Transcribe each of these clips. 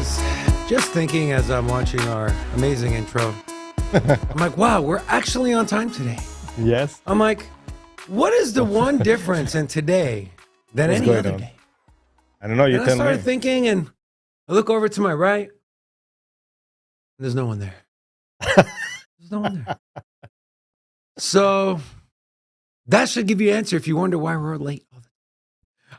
was just thinking as I'm watching our amazing intro, I'm like, wow, we're actually on time today. Yes. I'm like, what is the one difference in today than What's any going other on? day? I don't know. You And I tell started me. thinking, and I look over to my right, and there's no one there. There's no one there. So that should give you an answer if you wonder why we're late.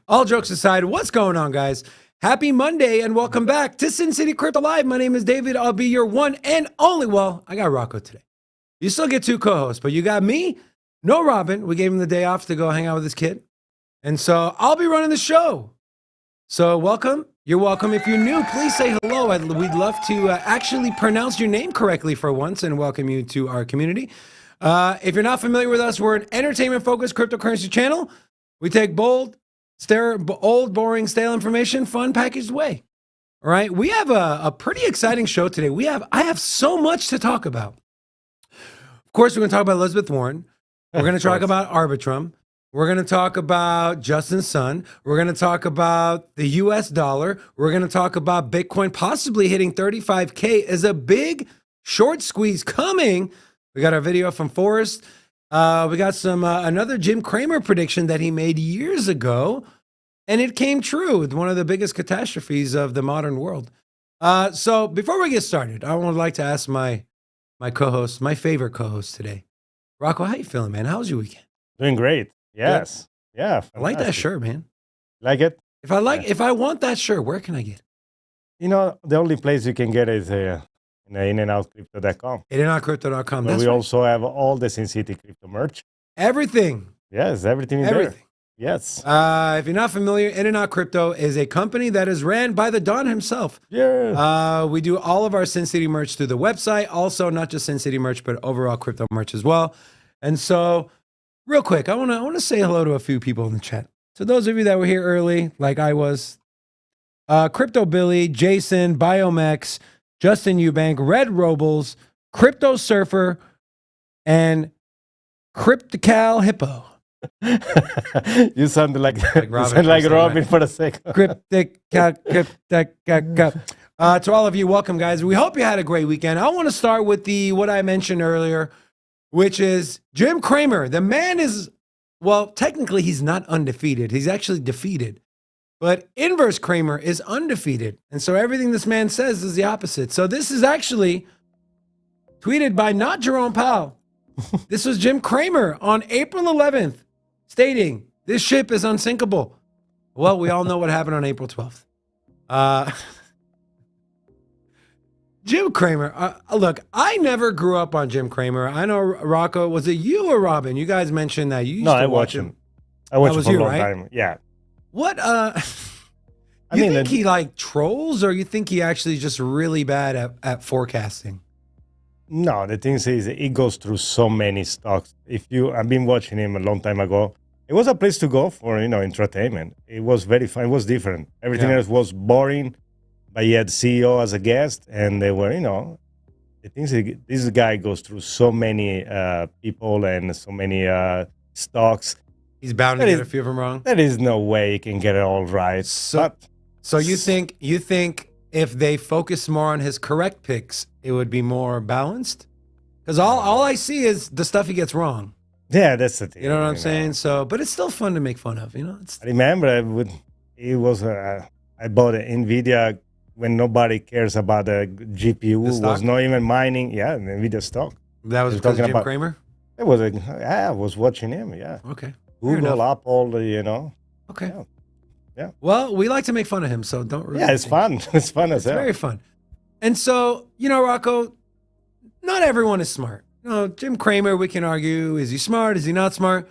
All jokes aside, what's going on, guys? Happy Monday and welcome back to Sin City Crypto Live. My name is David. I'll be your one and only. Well, I got Rocco today. You still get two co-hosts, but you got me, no Robin. We gave him the day off to go hang out with his kid. And so I'll be running the show. So welcome. You're welcome. If you're new, please say hello. We'd love to actually pronounce your name correctly for once and welcome you to our community. If you're not familiar with us, we're an entertainment-focused cryptocurrency channel. We take bold, old, boring, stale information, fun, packaged away. All right. We have a pretty exciting show today. I have so much to talk about. Of course, we're going to talk about Elizabeth Warren. We're going to talk about Arbitrum. We're going to talk about Justin Sun. We're going to talk about the US dollar. We're going to talk about Bitcoin possibly hitting 35K. Is a big short squeeze coming. We got our video from Forrest. We got some another Jim Cramer prediction that he made years ago, and it came true. One of the biggest catastrophes of the modern world. So before we get started, I would like to ask my co-host, my favorite co-host today, Rocco. How you feeling, man? How was your weekend? Doing great. Yes. Good. Yeah. I like that fantastic. shirt, man. Like it? If I want that shirt, where can I get it? You know, the only place you can get it is in inandoutcrypto.com. InandOutCrypto.com. But That's we right. also have all the Sin City crypto merch. Everything. Yes, everything in there. Everything. Yes. If you're not familiar, In and Out Crypto is a company that is ran by the Don himself. Yeah. We do all of our Sin City merch through the website. Also, not just Sin City merch, but overall crypto merch as well. And so, real quick, I want to say hello to a few people in the chat. So those of you that were here early, like I was, Crypto Billy, Jason, Biomex, Justin Eubank, Red Robles, Crypto Surfer, and Cryptical Hippo. You sound like Robin you sound like for a second, Robin right? for a second. To all of you, welcome, guys. We hope you had a great weekend. I want to start with what I mentioned earlier, which is Jim Cramer. The man is, well, technically he's not undefeated. He's actually defeated. But Inverse Cramer is undefeated. And so everything this man says is the opposite. So this is actually tweeted by not Jerome Powell. This was Jim Cramer on April 11th stating, this ship is unsinkable. Well, we all know what happened on April 12th. Jim Cramer, look, I never grew up on Jim Cramer. I know, Rocco, was it you or Robin? You guys mentioned that you used to I watch watch him. I watched That him was for you, a long right? time. Yeah. What, I you mean, think he like trolls, or you think he actually is just really bad at forecasting? No, the thing is, he goes through so many stocks. I've been watching him a long time ago. It was a place to go for, entertainment. It was very fun. It was different. Everything Yeah. else was boring, but he had CEO as a guest, and they were, the thing is, this guy goes through so many people and so many stocks. He's bound to That get is- a few of them wrong. There is no way he can get it all right. So you think if they focus more on his correct picks, it would be more balanced? Because all I see is the stuff he gets wrong. Yeah, that's the thing. You know what I'm saying? So, but it's still fun to make fun of. It's I remember I bought an NVIDIA when nobody cares about the GPU. The stock? Was not even mining. Yeah, the NVIDIA stock. that was You're because of talking Jim about- Cramer. It was I was watching him. Yeah, Okay. Fair Google, enough. Apple. Okay. Yeah. Yeah. Well, we like to make fun of him, so don't. Really Yeah, it's fun. It's fun as It's hell. very fun. And so, Rocco, not everyone is smart. Jim Cramer, we can argue, is he smart? Is he not smart?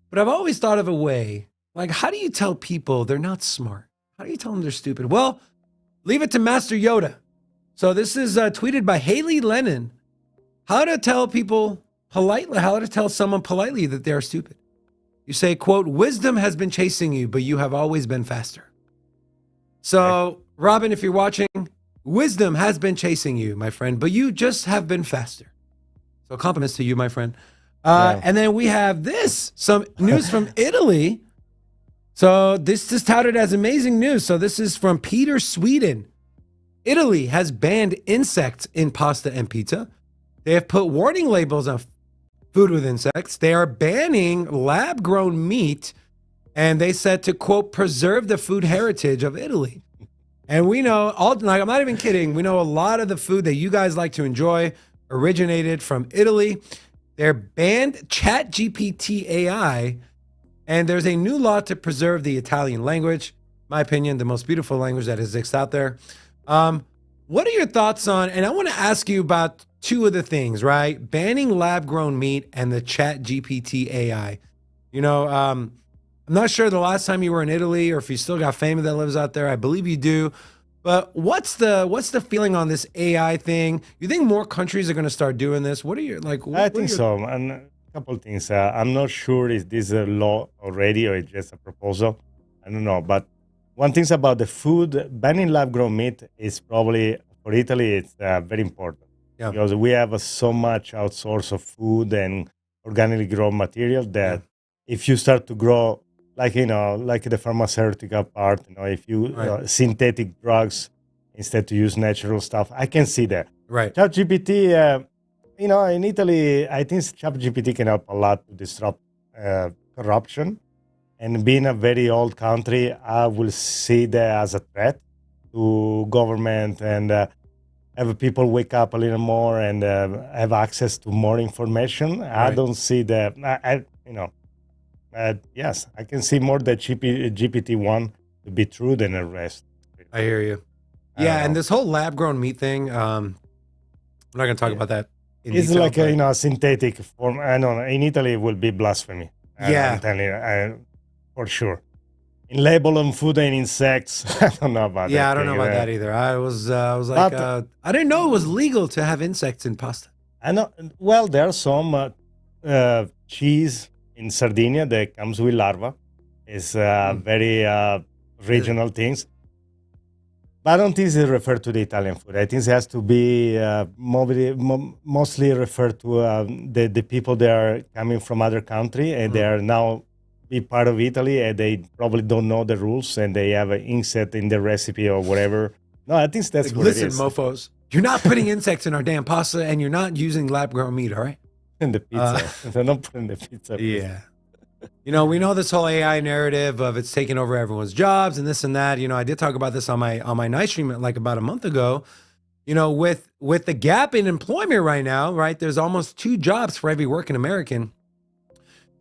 But I've always thought of a way, like, how do you tell people they're not smart? How do you tell them they're stupid? Well, leave it to Master Yoda. So this is tweeted by Haley Lennon. How to tell people politely, how to tell someone politely that they are stupid. You say, quote, wisdom has been chasing you, but you have always been faster. So, Robin, if you're watching, wisdom has been chasing you, my friend, but you just have been faster. So compliments to you, my friend. And then we have some news from Italy. So this is touted as amazing news. So this is from Peter Sweden. Italy has banned insects in pasta and pizza. They have put warning labels on food with insects. They are banning lab grown meat. And they said to, quote, preserve the food heritage of Italy. And we know, like, I'm not even kidding, we know a lot of the food that you guys like to enjoy originated from Italy. They're banned ChatGPT AI, and there's a new law to preserve the Italian language. My opinion, the most beautiful language that exists out there. What are your thoughts on, and I want to ask you about two of the things, right? Banning lab-grown meat and the ChatGPT AI. You know, I'm not sure the last time you were in Italy or if you still got family that lives out there. I believe you do. But what's the feeling on this AI thing? You think more countries are going to start doing this? What are your like? I think so. And a couple of things. I'm not sure if this is a law already or it's just a proposal. I don't know. But one thing about the food, banning lab-grown meat is probably, for Italy, it's very important. Yeah. Because we have so much outsource of food and organically grown material that if you start to grow, like, like the pharmaceutical part, if you synthetic drugs instead to use natural stuff, I can see that. Right. ChatGPT, in Italy, I think ChatGPT can help a lot to disrupt corruption. And being a very old country, I will see that as a threat to government and have people wake up a little more and have access to more information. Right. I don't see that. Yes, I can see more that GPT-1 to be true than the rest. I hear you. Yeah, and this whole lab-grown meat thing, we're not going to talk about that in it's detail. It's like a synthetic form. I don't know. In Italy, it will be blasphemy. I'm telling you, for sure. In label on food and insects, I don't know about that. Yeah, I don't know about that either. I was like, I didn't know it was legal to have insects in pasta. I know. Well, there are some cheese in Sardinia that comes with larva. It's very regional things. But I don't think it's referred to the Italian food. I think it has to be mostly referred to the people that are coming from other country and they are now be part of Italy and they probably don't know the rules and they have an insect in the recipe or whatever. No, I think that's what it is. Listen, mofos, you're not putting insects in our damn pasta and you're not using lab-grown meat, all right? In the pizza. They're not putting the pizza. Yeah. We know this whole AI narrative of it's taking over everyone's jobs and this and that. I did talk about this on my night stream like about a month ago. With the gap in employment right now, right? There's almost 2 jobs for every working American.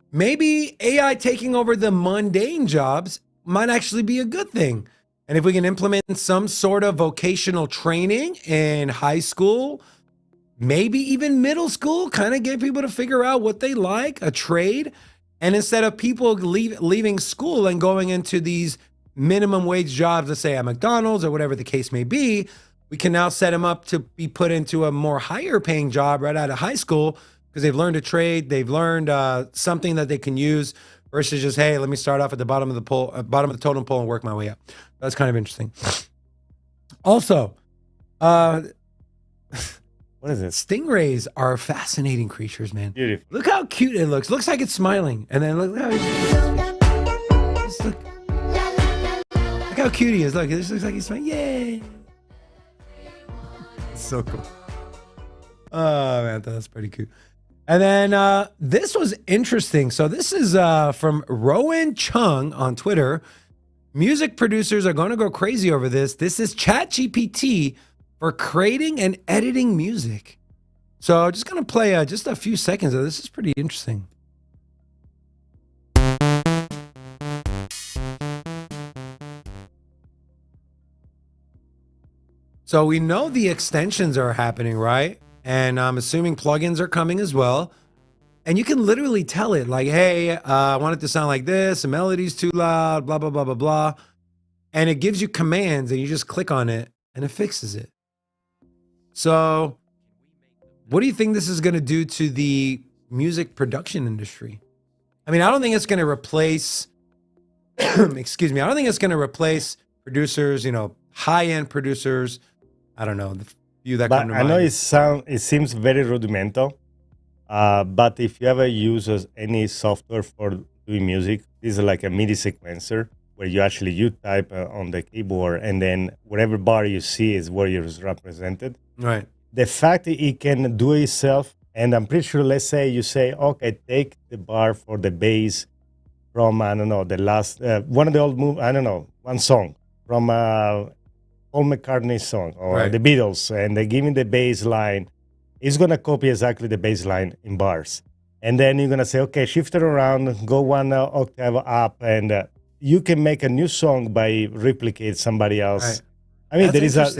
Maybe AI taking over the mundane jobs might actually be a good thing. And if we can implement some sort of vocational training in high school, maybe even middle school, kind of get people to figure out what they like, a trade. And instead of people leaving school and going into these minimum wage jobs, let's say at McDonald's or whatever the case may be, we can now set them up to be put into a more higher paying job right out of high school because they've learned a trade, they've learned something that they can use versus just, hey, let me start off at the bottom of the totem pole and work my way up. That's kind of interesting. Also, what is it? Stingrays are fascinating creatures, man. Beautiful. Look how cute it looks. Looks like it's smiling. And then look how look how cute he is. Look, this looks like he's smiling. Yay. So cool. Oh, man, that's pretty cute. And then this was interesting. So this is from Rowan Chung on Twitter. Music producers are going to go crazy over this. This is ChatGPT for creating and editing music. So I'm just going to play just a few seconds of this. Is pretty interesting. So we know the extensions are happening, right? And I'm assuming plugins are coming as well. And you can literally tell it like, hey, I want it to sound like this. The melody's too loud, blah, blah, blah, blah, blah. And it gives you commands and you just click on it and it fixes it. So what do you think this is going to do to the music production industry? I mean, I don't think it's going to replace, excuse me, I don't think it's going to replace producers, high-end producers. I don't know, the few that come to mind. I know it seems very rudimental, but if you ever use any software for doing music, this is like a MIDI sequencer. where you type on the keyboard, and then whatever bar you see is where you're represented. Right. The fact that it can do it itself, and I'm pretty sure, let's say you say, okay, take the bar for the bass from, I don't know, the last, one of the old movies, I don't know, one song from Paul McCartney's song or the Beatles, and they give me the bass line. It's going to copy exactly the bass line in bars. And then you're going to say, okay, shift it around, go one octave up, and you can make a new song by replicate somebody else. Right. I mean, That's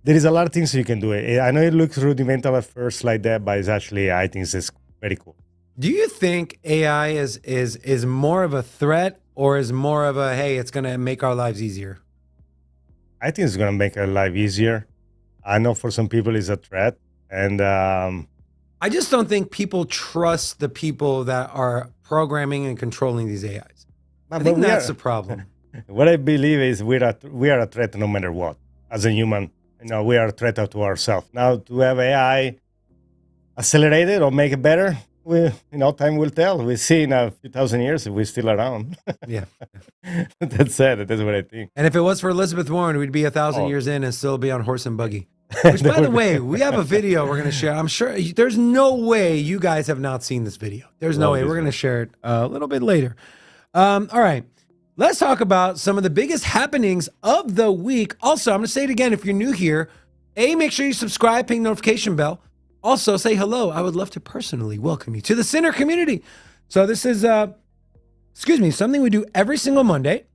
there is a lot of things you can do. I know it looks rudimental at first like that, but it's actually, I think it's very cool. Do you think AI is more of a threat or is more of a, hey, it's going to make our lives easier? I think it's going to make our life easier. I know for some people it's a threat. And I just don't think people trust the people that are programming and controlling these AIs. I think that's the problem. What I believe is we are a threat no matter what. As a human, we are a threat to ourselves. Now, to have AI accelerate it or make it better, time will tell. We'll see in a few thousand years if we're still around. Yeah. That's it. That's what I think. And if it was for Elizabeth Warren, we'd be 1,000 years in and still be on horse and buggy. Which, by the way, we have a video we're going to share. I'm sure there's no way you guys have not seen this video. There's no way. We're going to share it a little bit later. All right. Let's talk about some of the biggest happenings of the week. Also, I'm going to say it again. If you're new here, make sure you subscribe, ping notification bell. Also, say hello. I would love to personally welcome you to the Sinner community. So this is, something we do every single Monday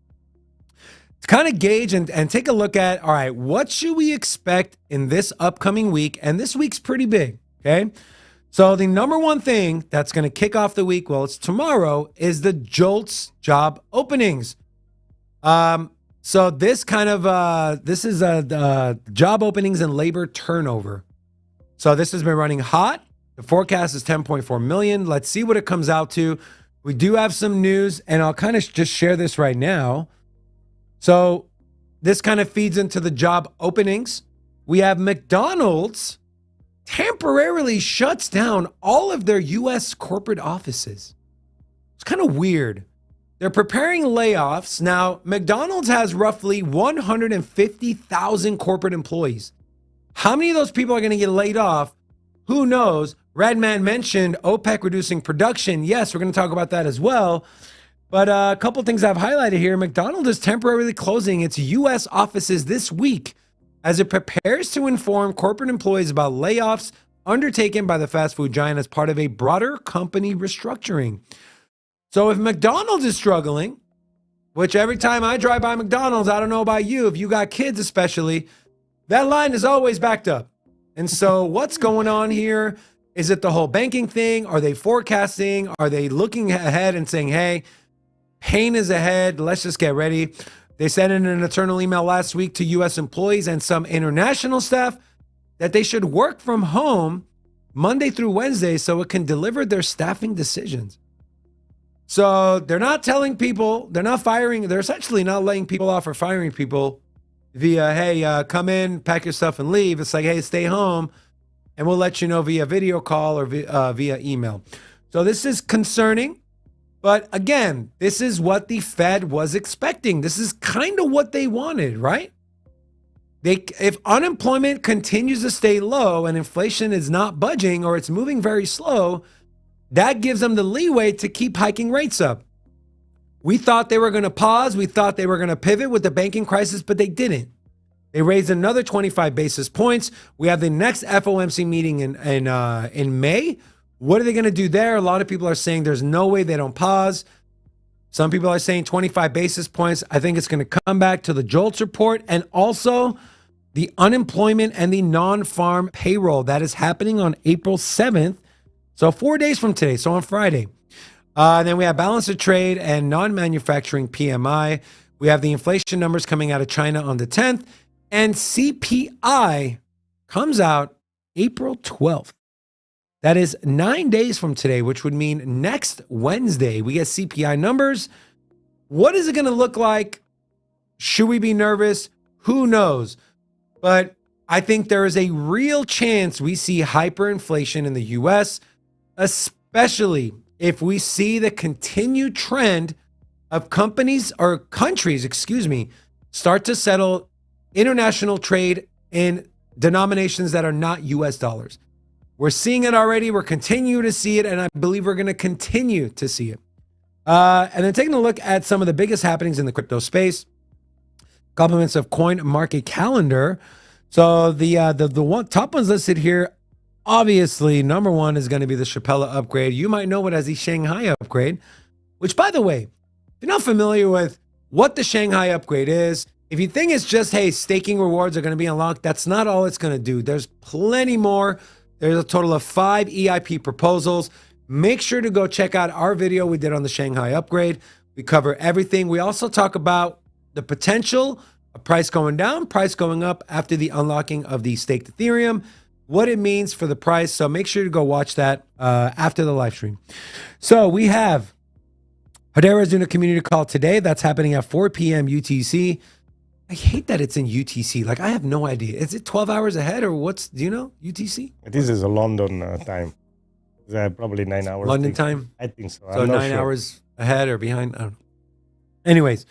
to kind of gauge and take a look at, all right, what should we expect in this upcoming week? And this week's pretty big, okay? So the number one thing that's going to kick off the week, well, it's tomorrow, is the JOLTS job openings. So this kind of, this is job openings and labor turnover. So this has been running hot. The forecast is 10.4 million. Let's see what it comes out to. We do have some news, and I'll kind of just share this right now. So this kind of feeds into the job openings. We have McDonald's temporarily shuts down all of their U.S. corporate offices. It's kind of weird. They're preparing layoffs. Now, McDonald's has roughly 150,000 corporate employees. How many of those people are going to get laid off? Who knows? Redman mentioned OPEC reducing production. Yes, we're going to talk about that as well. But a couple of things I've highlighted here. McDonald's is temporarily closing its U.S. offices this week as it prepares to inform corporate employees about layoffs undertaken by the fast food giant as part of a broader company restructuring. So if McDonald's is struggling, which every time I drive by McDonald's, I don't know about you, if you got kids especially, that line is always backed up. And so what's going on here? Is it the whole banking thing? Are they forecasting? Are they looking ahead and saying, hey, pain is ahead, let's just get ready? They sent in an internal email last week to U.S. employees and some international staff that they should work from home Monday through Wednesday so it can deliver their staffing decisions. So they're not telling people, they're not firing, they're essentially not laying people off or firing people via, hey, come in, pack your stuff and leave. It's like, hey, stay home, and we'll let you know via video call or via email. So this is concerning. But again, this is what the Fed was expecting. This is kind of what they wanted, right? If unemployment continues to stay low and inflation is not budging or it's moving very slow, that gives them the leeway to keep hiking rates up. We thought they were going to pause. We thought they were going to pivot with the banking crisis, but they didn't. They raised another 25 basis points. We have the next FOMC meeting in May. What are they going to do there? A lot of people are saying there's no way they don't pause. Some people are saying 25 basis points. I think it's going to come back to the JOLTS report and also the unemployment and the non-farm payroll that is happening on April 7th. So 4 days from today, so on Friday. Then we have balance of trade and non-manufacturing PMI. We have the inflation numbers coming out of China on the 10th. And CPI comes out April 12th. That is 9 days from today, which would mean next Wednesday, we get CPI numbers. What is it going to look like? Should we be nervous? Who knows? But I think there is a real chance we see hyperinflation in the U.S., especially if we see the continued trend of companies or countries, start to settle international trade in denominations that are not US dollars. We're seeing it already. We're continuing to see it. And I believe we're going to continue to see it. And then taking a look at some of the biggest happenings in the crypto space. Compliments of Coin Market Calendar. So the top ones listed here, obviously, number one is going to be the Chapella upgrade. You might know it as the Shanghai upgrade, which, by the way, if you're not familiar with what the Shanghai upgrade is, if you think it's just, hey, staking rewards are going to be unlocked, that's not all it's going to do. There's plenty more. There's a total of 5 EIP proposals. Make sure to go check out our video we did on the Shanghai upgrade. We cover everything. We also talk about the potential of price going down, price going up after the unlocking of the staked Ethereum, what it means for the price. So make sure to go watch that after the live stream. So we have Hedera is doing a community call today. That's happening at 4 p.m. UTC. I hate that it's in UTC. Like, I have no idea. Is it 12 hours ahead or do you know, UTC? This is a London time. It's probably 9 hours. London time? I think so. So 9 hours ahead or behind? I don't know. Anyways,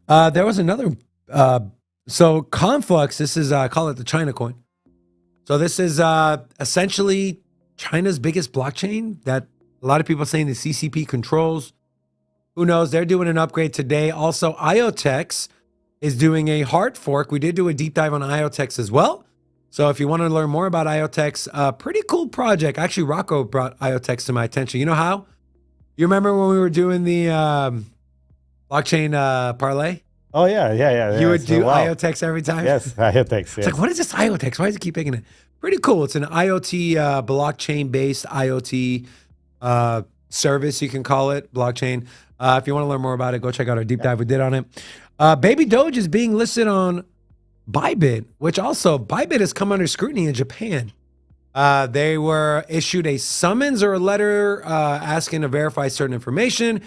there was another. So Conflux, this is, call it the China coin. So this is essentially China's biggest blockchain that a lot of people are saying the CCP controls. Who knows? They're doing an upgrade today. Also, IoTex is doing a hard fork. We did do a deep dive on IoTex as well. So if you want to learn more about IoTex, pretty cool project. Actually, Rocco brought IoTex to my attention. You know how? You remember when we were doing the blockchain parlay? Oh, yeah. You would do IoTex every time? Yes, IoTex. Yes. It's like, what is this IoTex? Why does it keep picking it? Pretty cool. It's an IoT, blockchain-based IoT service, you can call it, blockchain. If you want to learn more about it, go check out our deep dive we did on it. Baby Doge is being listed on Bybit, which also, Bybit has come under scrutiny in Japan. They were issued a summons or a letter asking to verify certain information.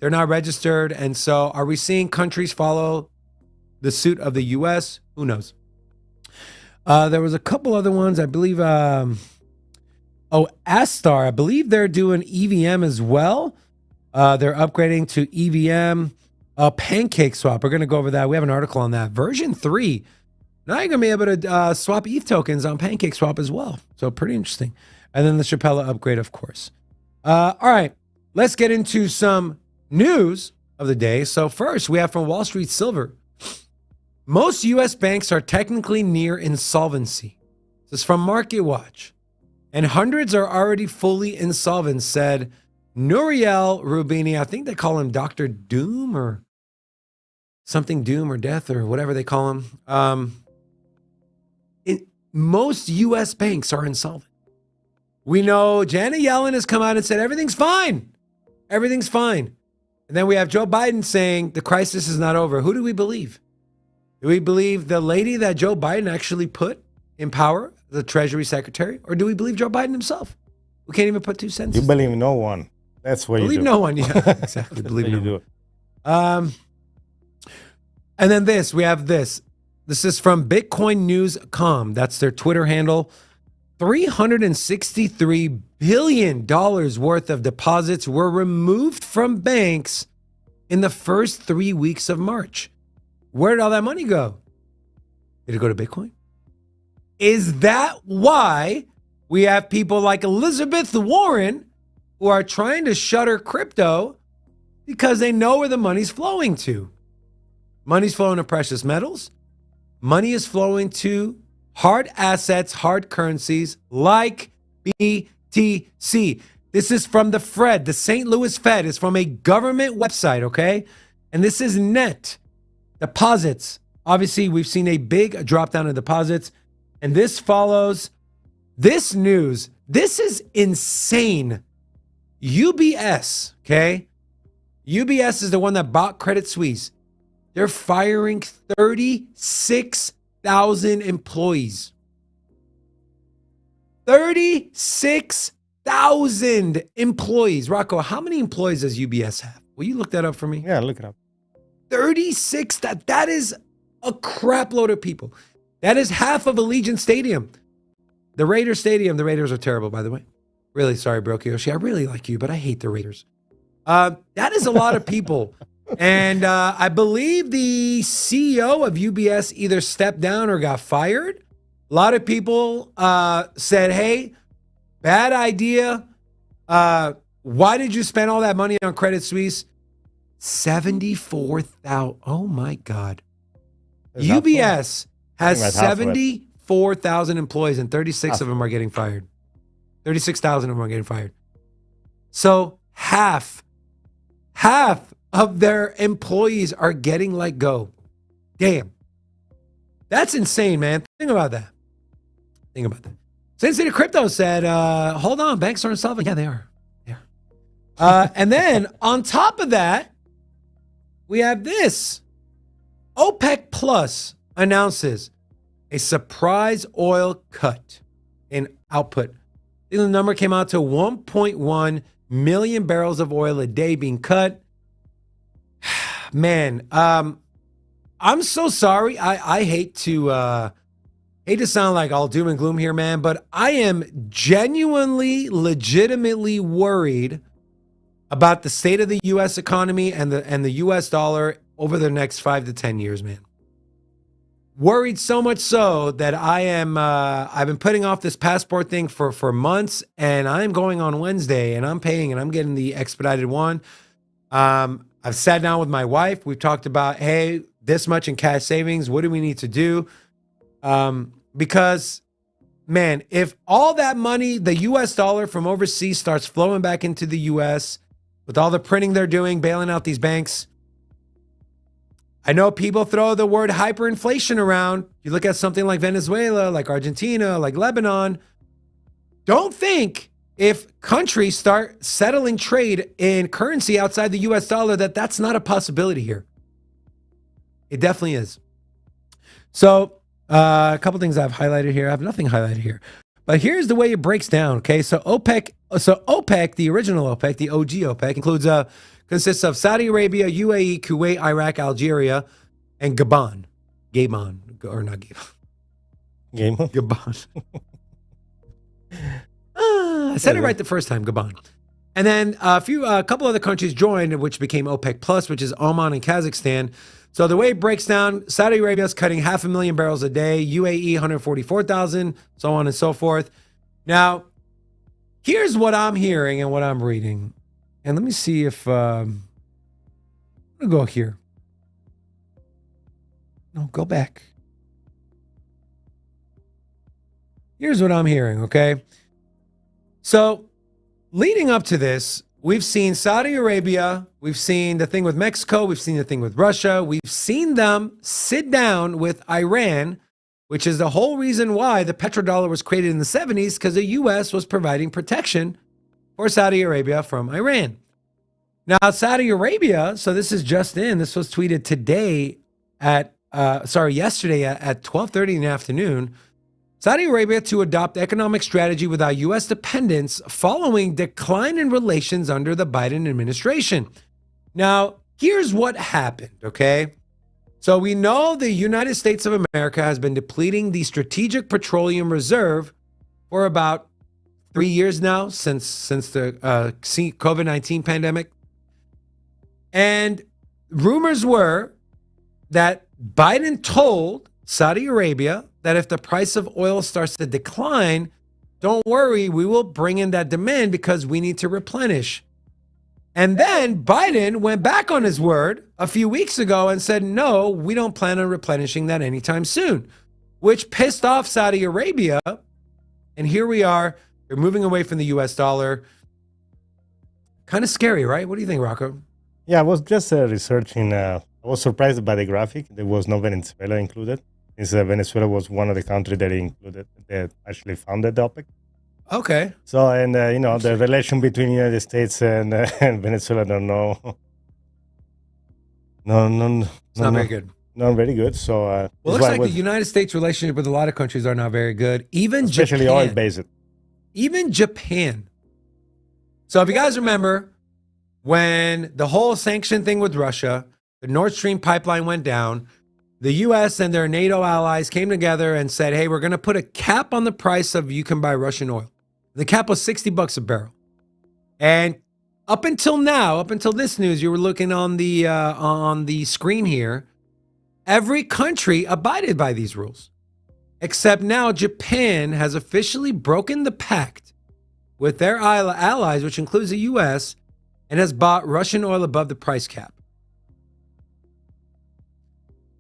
They're not registered. And so are we seeing countries follow the suit of the US? Who knows? There was a couple other ones. I believe, Astar, I believe they're doing EVM as well. They're upgrading to EVM. Pancake Swap, we're going to go over that. We have an article on that. Version 3. Now you're going to be able to swap ETH tokens on Pancake Swap as well. So pretty interesting. And then the Chapella upgrade, of course. All right, let's get into some news of the day. So first, we have from Wall Street Silver. Most U.S. banks are technically near insolvency. This is from Market Watch. And hundreds are already fully insolvent, said Nouriel Roubini. I think they call him Dr. Doom or something Doom or Death or whatever they call him. Most U.S. banks are insolvent. We know Janet Yellen has come out and said, everything's fine. Everything's fine. And then we have Joe Biden saying the crisis is not over. Who do we believe? Do we believe the lady that Joe Biden actually put in power, the Treasury Secretary? Or do we believe Joe Biden himself? We can't even put two sentences. You believe no one. That's what you do. Believe no one, yeah. Exactly. Believe no one. And then we have this. This is from BitcoinNews.com. That's their Twitter handle. $363 billion worth of deposits were removed from banks in the first 3 weeks of March. Where did all that money go? Did it go to Bitcoin? Is that why we have people like Elizabeth Warren who are trying to shutter crypto because they know where the money's flowing to? Money's flowing to precious metals. Money is flowing to hard assets, hard currencies like BTC. This is from the Fed. The St. Louis Fed is from a government website, okay? And this is net deposits. Obviously, we've seen a big drop down in deposits. And this follows this news. This is insane. UBS, okay? UBS is the one that bought Credit Suisse. They're firing 36,000 employees. 36,000 employees. Rocco, how many employees does UBS have? Will you look that up for me? Yeah, look it up. 36. That is a crap load of people. That is half of Allegiant Stadium. The Raiders Stadium. The Raiders are terrible, by the way. Really sorry, Bro Kiyoshi. I really like you, but I hate the Raiders. That is a lot of people And I believe the CEO of UBS either stepped down or got fired. A lot of people said, hey, bad idea. Why did you spend all that money on Credit Suisse? 74,000. Oh my God. UBS has 74,000 employees and 36 of them are getting fired. 36,000 of them are getting fired. So half of their employees are getting let go. Damn. That's insane, man. Think about that. Sin City Crypto said, hold on, banks aren't solving. Yeah, they are. And then on top of that, we have this. OPEC Plus announces a surprise oil cut in output. The number came out to 1.1 million barrels of oil a day being cut. Man, I'm so sorry. I hate to sound like all doom and gloom here, man, but I am genuinely, legitimately worried about the state of the U.S. economy and the U.S. dollar over the next 5 to 10 years, man. Worried so much so that I've been putting off this passport thing for months, and I'm going on Wednesday, and I'm paying, and I'm getting the expedited one. I've sat down with my wife. We've talked about, hey, this much in cash savings. What do we need to do? Because, man, if all that money, the U.S. dollar from overseas starts flowing back into the U.S., with all the printing they're doing, bailing out these banks. I know people throw the word hyperinflation around. You look at something like Venezuela, like Argentina, like Lebanon. Don't think if countries start settling trade in currency outside the US dollar that's not a possibility here. It definitely is. So a couple things I've highlighted here. I have nothing highlighted here. But here's the way it breaks down, okay? So OPEC, the original OPEC, the OG OPEC, consists of Saudi Arabia, UAE, Kuwait, Iraq, Algeria, and Gabon. Or not Gabon. Gabon. I said it right the first time, Gabon. And then a couple other countries joined, which became OPEC Plus, which is Oman and Kazakhstan. So the way it breaks down, Saudi Arabia is cutting 500,000 barrels a day, UAE 144,000, so on and so forth. Now, here's what I'm hearing and what I'm reading. And let me see if I'm going to go here. No, go back. Here's what I'm hearing, okay? So leading up to this, we've seen Saudi Arabia, we've seen the thing with Mexico, we've seen the thing with Russia, we've seen them sit down with Iran, which is the whole reason why the petrodollar was created in the 70s, because the U.S. was providing protection for Saudi Arabia from Iran. Now, Saudi Arabia, so this is just in, this was tweeted today yesterday at 12:30 in the afternoon. Saudi Arabia to adopt economic strategy without U.S. dependence following decline in relations under the Biden administration. Now, here's what happened, okay? So we know the United States of America has been depleting the strategic petroleum reserve for about 3 years now since the COVID-19 pandemic. And rumors were that Biden told Saudi Arabia that if the price of oil starts to decline, don't worry, we will bring in that demand because we need to replenish. And then Biden went back on his word a few weeks ago and said, no, we don't plan on replenishing that anytime soon, which pissed off Saudi Arabia. And here we are, they're moving away from the US dollar. Kind of scary, right? What do you think, Rocco? Yeah, I was just researching. I was surprised by the graphic. There was no Venezuela included. Since Venezuela was one of the countries that actually founded the OPEC. Okay. So, and the relation between the United States and Venezuela, I don't know. It's not very good. Not very good. So, well, it looks like the United States relationship with a lot of countries are not very good. Even especially Japan. oil-based. Even Japan. So if you guys remember, when the whole sanction thing with Russia, the Nord Stream pipeline went down, the U.S. and their NATO allies came together and said, hey, we're going to put a cap on the price of you can buy Russian oil. The cap was $60 a barrel. And up until now, up until this news, you were looking on the screen here. Every country abided by these rules, except now Japan has officially broken the pact with their allies, which includes the U.S., and has bought Russian oil above the price cap.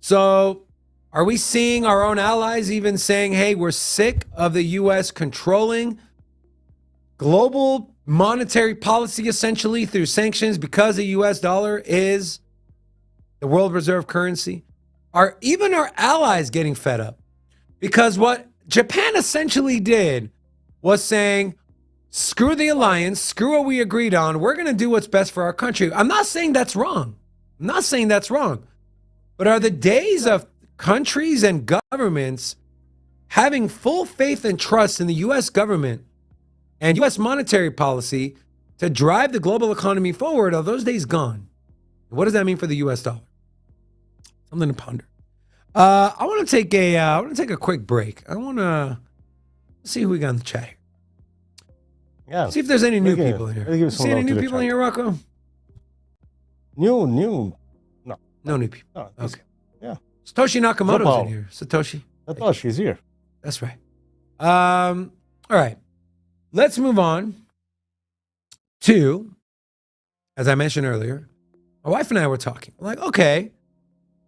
So, are we seeing our own allies even saying, hey, we're sick of the U.S. controlling global monetary policy essentially through sanctions because the U.S. dollar is the world reserve currency? Are even our allies getting fed up? Because what Japan essentially did was saying, screw the alliance, screw what we agreed on. We're going to do what's best for our country. I'm not saying that's wrong. I'm not saying that's wrong. But are the days of countries and governments having full faith and trust in the U.S. government and U.S. monetary policy to drive the global economy forward, are those days gone? What does that mean for the U.S. dollar? Something to ponder. I want to take a quick break. I want to see who we got in the chat here. Yeah. See if there's any new people here. See any new people in here, Rocco? New. No new people. No, okay. Yeah. Satoshi Nakamoto's in here. Satoshi's here. That's right. All right. Let's move on to, as I mentioned earlier, my wife and I were talking. We're like, okay,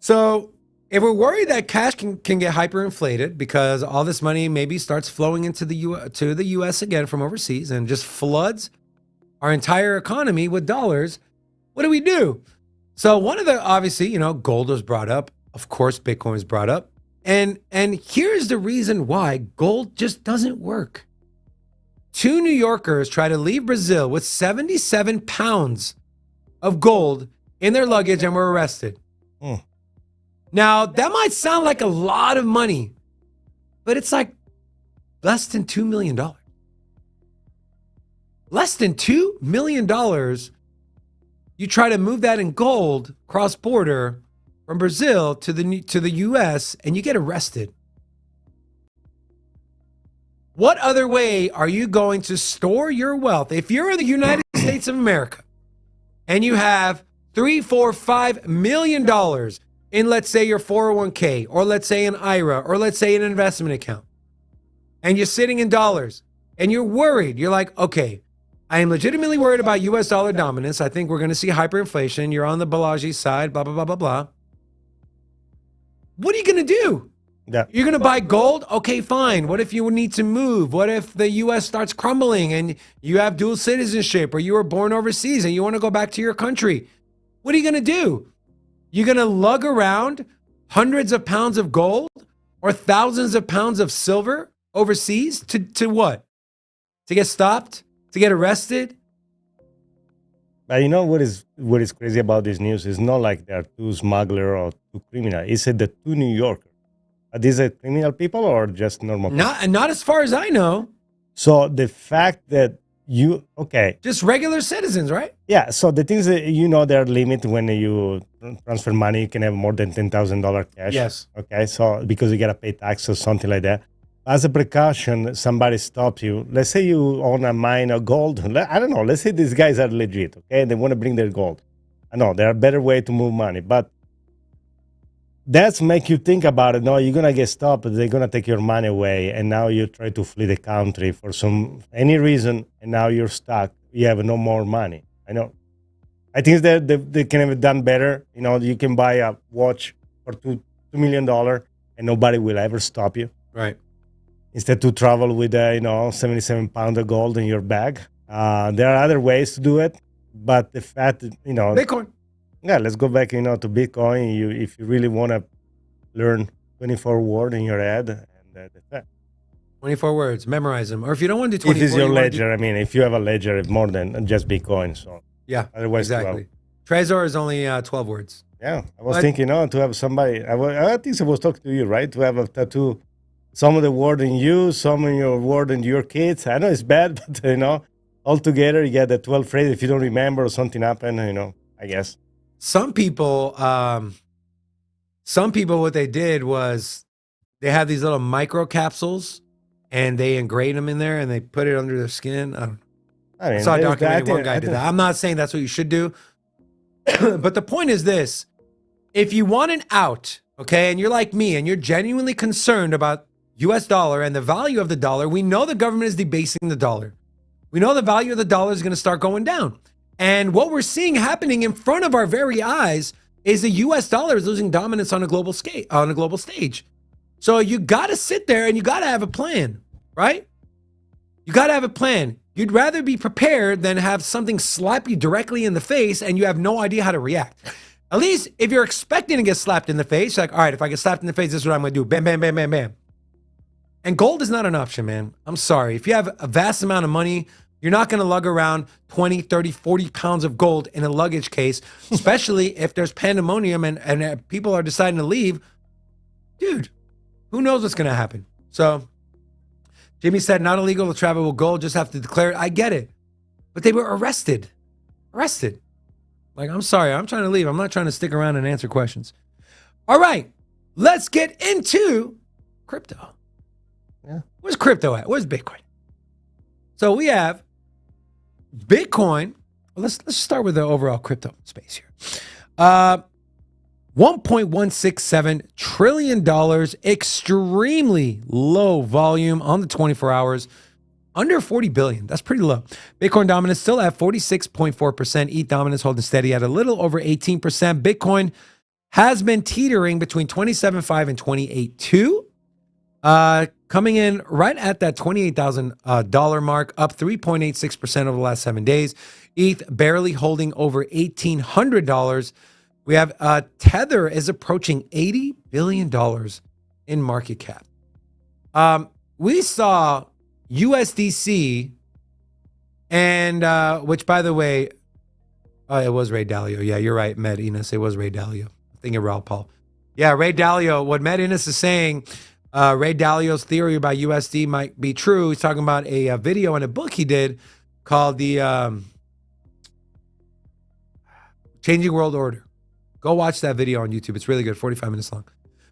so if we're worried that cash can get hyperinflated because all this money maybe starts flowing into the U.S. again from overseas and just floods our entire economy with dollars, what do we do? So one of the, obviously, gold was brought up. Of course, Bitcoin was brought up. And here's the reason why gold just doesn't work. 2 New Yorkers try to leave Brazil with 77 pounds of gold in their luggage and were arrested. Now, that might sound like a lot of money, but it's like less than $2 million. Less than $2 million. You try to move that in gold cross-border from Brazil to the U.S. and you get arrested. What other way are you going to store your wealth? If you're in the United States of America and you have $3, $4, $5 million in, let's say, your 401k, or let's say an IRA, or let's say an investment account, and you're sitting in dollars and you're worried, you're like, okay, I am legitimately worried about US dollar dominance. I think we're going to see hyperinflation. You're on the Balaji side, blah, blah, blah, blah, blah. What are you going to do? Yeah. You're going to buy gold? Okay, fine. What if you need to move? What if the U.S. starts crumbling and you have dual citizenship, or you were born overseas and you want to go back to your country? What are you going to do? You're going to lug around hundreds of pounds of gold or thousands of pounds of silver overseas to what? To get stopped? To get arrested? But you know what is crazy about this news? It's not like they're two smugglers or two criminals. It's the 2 New Yorkers. Are these criminal people or just normal people? Not as far as I know. So the fact that just regular citizens, right? Yeah. So the things that there are limits when you transfer money. You can have more than $10,000 cash. Yes. Okay. So because you gotta pay tax or something like that. As a precaution, somebody stops you. Let's say you own a mine of gold. I don't know. Let's say these guys are legit. Okay, they want to bring their gold. I know there are better way to move money, but that's make you think about it. No, you're gonna get stopped. They're gonna take your money away, and now you try to flee the country for any reason, and now you're stuck. You have no more money. I know. I think that they can have done better. You can buy a watch for $2 million, and nobody will ever stop you. Right. Instead to travel with 77 pounds of gold in your bag. There are other ways to do it, but the fact that Bitcoin. Yeah, let's go back, to Bitcoin. If you really want to learn 24 words in your head, and that's it. 24 words, memorize them. Or if you don't want to do 24, if it's your ledger, if you have a ledger, it's more than just Bitcoin. So yeah, otherwise, exactly. Trezor is only 12 words. Yeah, I was thinking, to have somebody. I think I was talking to you, right? To have a tattoo, some of the word in you, some of your word in your kids. I know it's bad, but all together you get the 12 phrase. If you don't remember or something happened, I guess. Some people, what they did was they have these little micro capsules and they engrave them in there and they put it under their skin. I don't know. I mean, I saw a there's documentary, that, one guy did that. I'm not saying that's what you should do. But the point is this. If you want an out, okay, and you're like me and you're genuinely concerned about US dollar and the value of the dollar, we know the government is debasing the dollar. We know the value of the dollar is going to start going down. And what we're seeing happening in front of our very eyes is the US dollar is losing dominance on a global stage. So you got to sit there and you got to have a plan, right? You got to have a plan. You'd rather be prepared than have something slap you directly in the face and you have no idea how to react. At least if you're expecting to get slapped in the face, like, all right, if I get slapped in the face, this is what I'm going to do. Bam, bam, bam, bam, bam. And gold is not an option, man. I'm sorry. If you have a vast amount of money, you're not going to lug around 20, 30, 40 pounds of gold in a luggage case, especially if there's pandemonium and people are deciding to leave. Dude, who knows what's going to happen? So Jimmy said, not illegal to travel with gold, just have to declare it. I get it. But they were arrested. Like, I'm sorry, I'm trying to leave. I'm not trying to stick around and answer questions. All right, let's get into crypto. Yeah. Where's crypto at? Where's Bitcoin? So we have Bitcoin. Well, let's start with the overall crypto space here. $1.167 trillion, extremely low volume on the 24 hours, under 40 billion. That's pretty low. Bitcoin dominance still at 46.4%. ETH dominance holding steady at a little over 18%. Bitcoin has been teetering between 27.5 and 28.2. Coming in right at that $28,000 mark, up 3.86% over the last 7 days. ETH barely holding over $1,800. We have Tether is approaching $80 billion in market cap. We saw USDC and which, by the way, it was Ray Dalio. Yeah, you're right, Med Enos. It was Ray Dalio. I think of Raul Paul. Yeah, Ray Dalio. What Med Enos is saying, Ray Dalio's theory about USD might be true. He's talking about a video and a book he did called the Changing World Order. Go watch that video on YouTube. It's really good, 45 minutes long.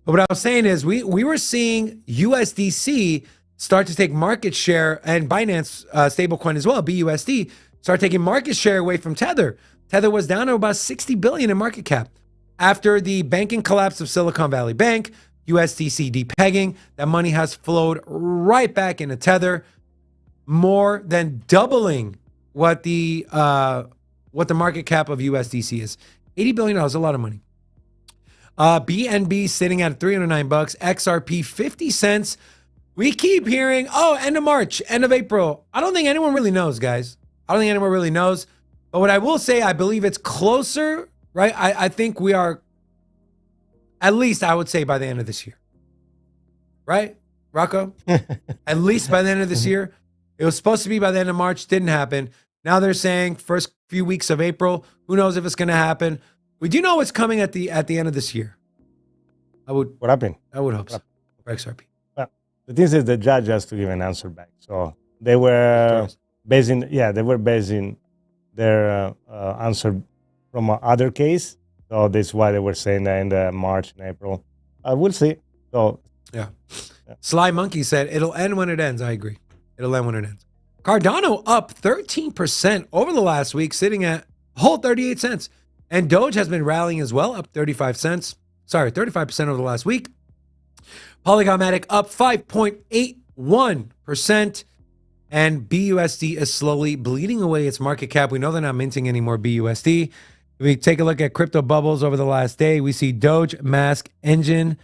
But what I was saying is we were seeing USDC start to take market share, and Binance stablecoin as well, BUSD, start taking market share away from Tether. Tether was down to about 60 billion in market cap. After the banking collapse of Silicon Valley Bank, USDC depegging, that money has flowed right back into Tether, more than doubling what the market cap of USDC is. $80 billion is a lot of money. BNB sitting at $309, XRP 50 cents. We keep hearing, end of March, end of April. I don't think anyone really knows, guys. I don't think anyone really knows. But what I will say, I believe it's closer, right? I think we are, at least I would say by the end of this year. Right, Rocco? At least by the end of this year. It was supposed to be by the end of March, didn't happen. Now they're saying first few weeks of April. Who knows if it's going to happen? We do know what's coming at the end of this year. What happened? I would hope so. For XRP. Well, the thing is, the judge has to give an answer back. So they were basing their answer from other case. So that's why they were saying that in the March and April. We'll see. So yeah. Sly Monkey said it'll end when it ends. I agree. It'll end when it ends. Cardano up 13% over the last week, sitting at a whole 38 cents. And Doge has been rallying as well, up 35 cents. Sorry, 35% over the last week. Polygon Matic up 5.81%. And BUSD is slowly bleeding away its market cap. We know they're not minting any more BUSD. If we take a look at crypto bubbles over the last day, we see Doge, Mask, Injective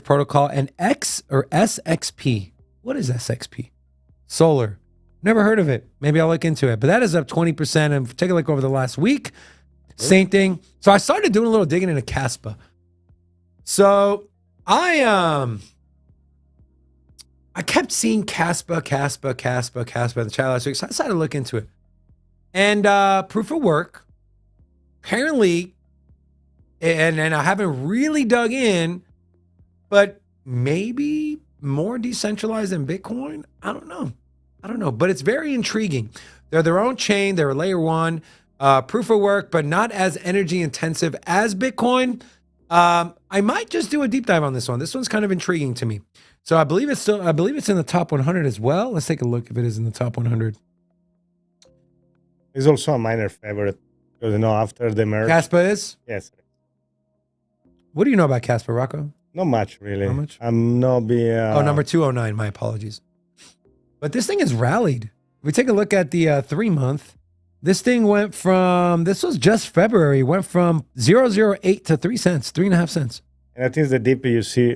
Protocol, and SXP. What is SXP? Solar. Never heard of it. Maybe I'll look into it. But that is up 20%. And take a look over the last week. Same thing. So I started doing a little digging into Caspa. So I kept seeing Caspa in the chat last week. So I decided to look into it. And proof of work, apparently, and I haven't really dug in, but maybe more decentralized than Bitcoin. I don't know. But it's very intriguing. They're their own chain. They're a layer one. Proof of work, but not as energy intensive as Bitcoin. I might just do a deep dive on this one. This one's kind of intriguing to me. So I believe it's in the top 100 as well. Let's take a look if it is in the top 100. It's also a minor favorite because after the merge. Caspa is? Yes. What do you know about Caspa, Rocco? Not much, really. Not much? I'm not being. Number 209. My apologies. But this thing has rallied. If we take a look at the 3-month, this thing went from, this was just February, went from 0.08 to 3 cents, 3.5 cents. And I think the deeper you see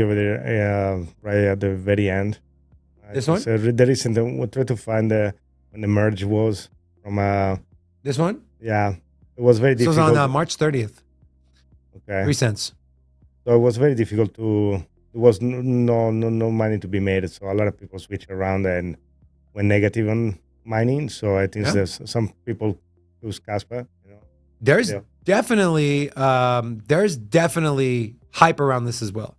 over there, right at the very end. This one? There isn't. We'll try to find when the merge was from. This one? Yeah, it was very difficult. This was on March 30th. Okay. 3 cents. So it was very difficult to. There was no money to be made, so a lot of people switched around and went negative on mining. So I think there's some people use Caspa. There's definitely hype around this as well.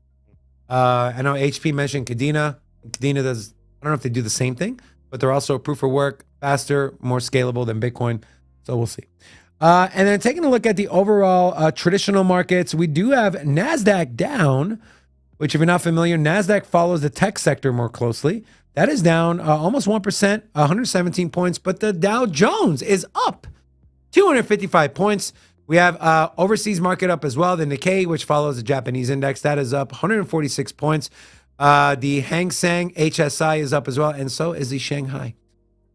I know HP mentioned Cadena. Cadena does. I don't know if they do the same thing, but they're also proof of work, faster, more scalable than Bitcoin. So we'll see. And then taking a look at the overall traditional markets, we do have NASDAQ down, which if you're not familiar, NASDAQ follows the tech sector more closely. That is down almost 1%, 117 points, but the Dow Jones is up 255 points. We have overseas market up as well. The Nikkei, which follows the Japanese index, that is up 146 points. The Hang Seng HSI is up as well, and so is the Shanghai.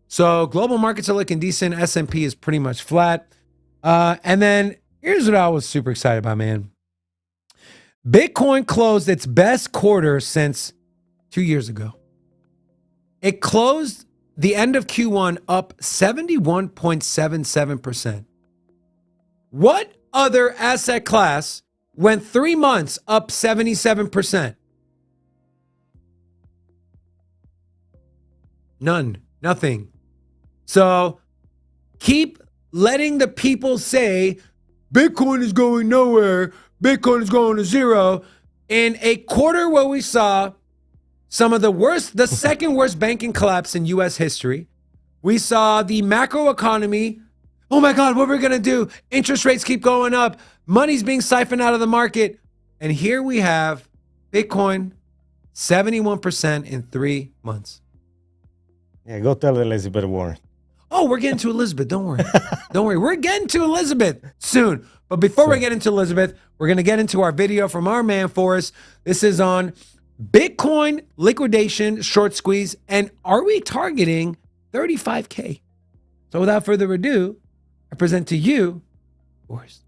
So global markets are looking decent. S&P is pretty much flat. And then here's what I was super excited about, man. Bitcoin closed its best quarter since 2 years ago. It closed the end of Q1 up 71.77%. What other asset class went 3 months up 77%? None. Nothing. So keep letting the people say Bitcoin is going nowhere. Bitcoin is going to zero. In a quarter where we saw some of the second worst banking collapse in U.S. history, we saw the macro economy. Oh my God, what are we going to do? Interest rates keep going up. Money's being siphoned out of the market. And here we have Bitcoin 71% in 3 months. Yeah, go tell Elizabeth Warren. Oh, we're getting to Elizabeth. Don't worry. Don't worry. We're getting to Elizabeth soon. But before we get into Elizabeth, we're going to get into our video from our man Forrest. This is on Bitcoin liquidation, short squeeze, and are we targeting 35K? So without further ado, I present to you, Forrest.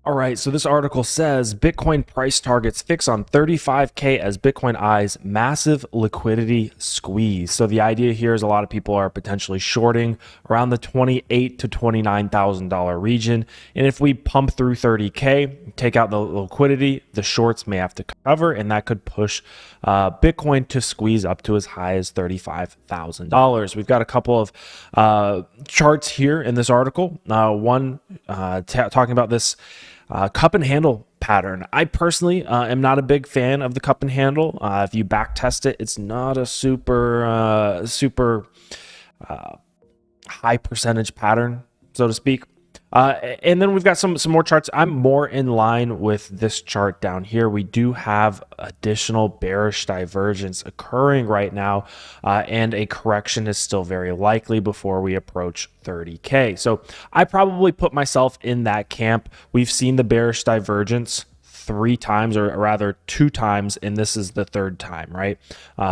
All right, so this article says Bitcoin price targets fix on 35K as Bitcoin eyes massive liquidity squeeze. So the idea here is a lot of people are potentially shorting around the $28,000 to $29,000 region. And if we pump through 30K, take out the liquidity, the shorts may have to cover, and that could push Bitcoin to squeeze up to as high as $35,000. We've got a couple of charts here in this article. One talking about this cup and handle pattern. I personally am not a big fan of the cup and handle. If you back test it, it's not a super high percentage pattern, so to speak. And then we've got some more charts. I'm more in line with this chart down here. We do have additional bearish divergence occurring right now, and a correction is still very likely before we approach 30K. So I probably put myself in that camp. We've seen the bearish divergence 3 times, or rather 2 times, and this is the 3rd time, right?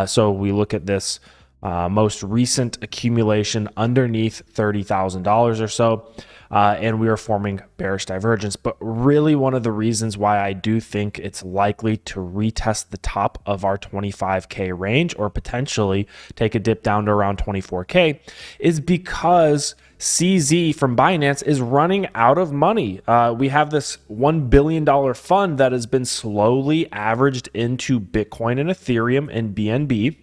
So we look at this most recent accumulation underneath $30,000 or so. And we are forming bearish divergence. But really one of the reasons why I do think it's likely to retest the top of our 25K range, or potentially take a dip down to around 24K, is because CZ from Binance is running out of money. We have this $1 billion fund that has been slowly averaged into Bitcoin and Ethereum and BNB.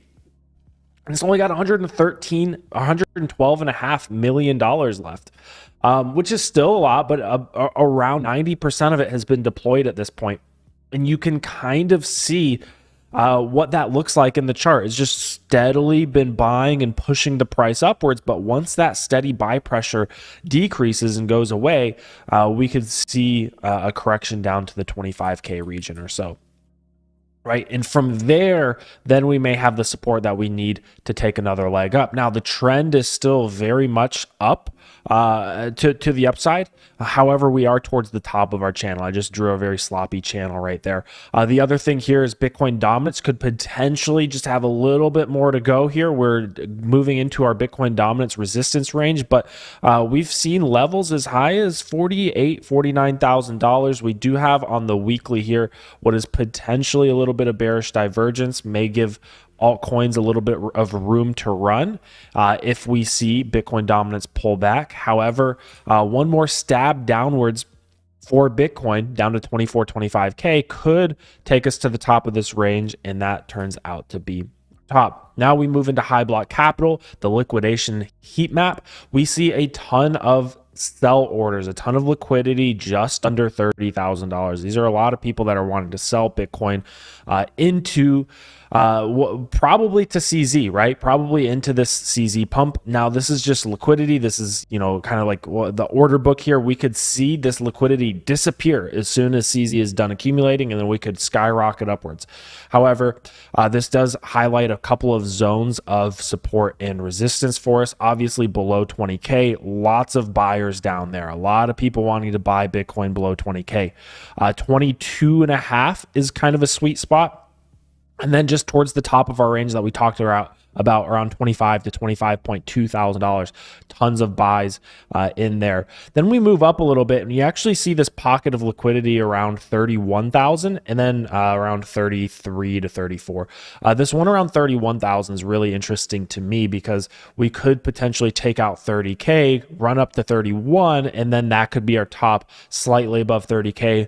And it's only got $112.5 million left. Which is still a lot, but around 90% of it has been deployed at this point. And you can kind of see what that looks like in the chart. It's just steadily been buying and pushing the price upwards. But once that steady buy pressure decreases and goes away, we could see a correction down to the 25K region or so. right? And from there, then we may have the support that we need to take another leg up. Now, the trend is still very much up to the upside. However, we are towards the top of our channel. I just drew a very sloppy channel right there. The other thing here is Bitcoin dominance could potentially just have a little bit more to go here. We're moving into our Bitcoin dominance resistance range, but we've seen levels as high as $48,000, $49,000. We do have on the weekly here what is potentially a little bit of bearish divergence, may give altcoins a little bit of room to run if we see Bitcoin dominance pull back. However, one more stab downwards for Bitcoin down to 24, 25K could take us to the top of this range, and that turns out to be top. Now we move into high block capital, the liquidation heat map. We see a ton of sell orders, a ton of liquidity just under $30,000. These are a lot of people that are wanting to sell Bitcoin into probably to CZ, right? Probably into this CZ pump. Now, this is just liquidity. This is, kind of like the order book here. We could see this liquidity disappear as soon as CZ is done accumulating, and then we could skyrocket upwards. However, this does highlight a couple of zones of support and resistance for us. Obviously, below 20K, lots of buyers down there. A lot of people wanting to buy Bitcoin below 20K. 22.5 is kind of a sweet spot. And then just towards the top of our range that we talked about around $25,000 to $25,200, tons of buys in there. Then we move up a little bit and you actually see this pocket of liquidity around 31,000 and then around 33 to 34. This one around 31,000 is really interesting to me because we could potentially take out 30K, run up to 31, and then that could be our top slightly above 30K,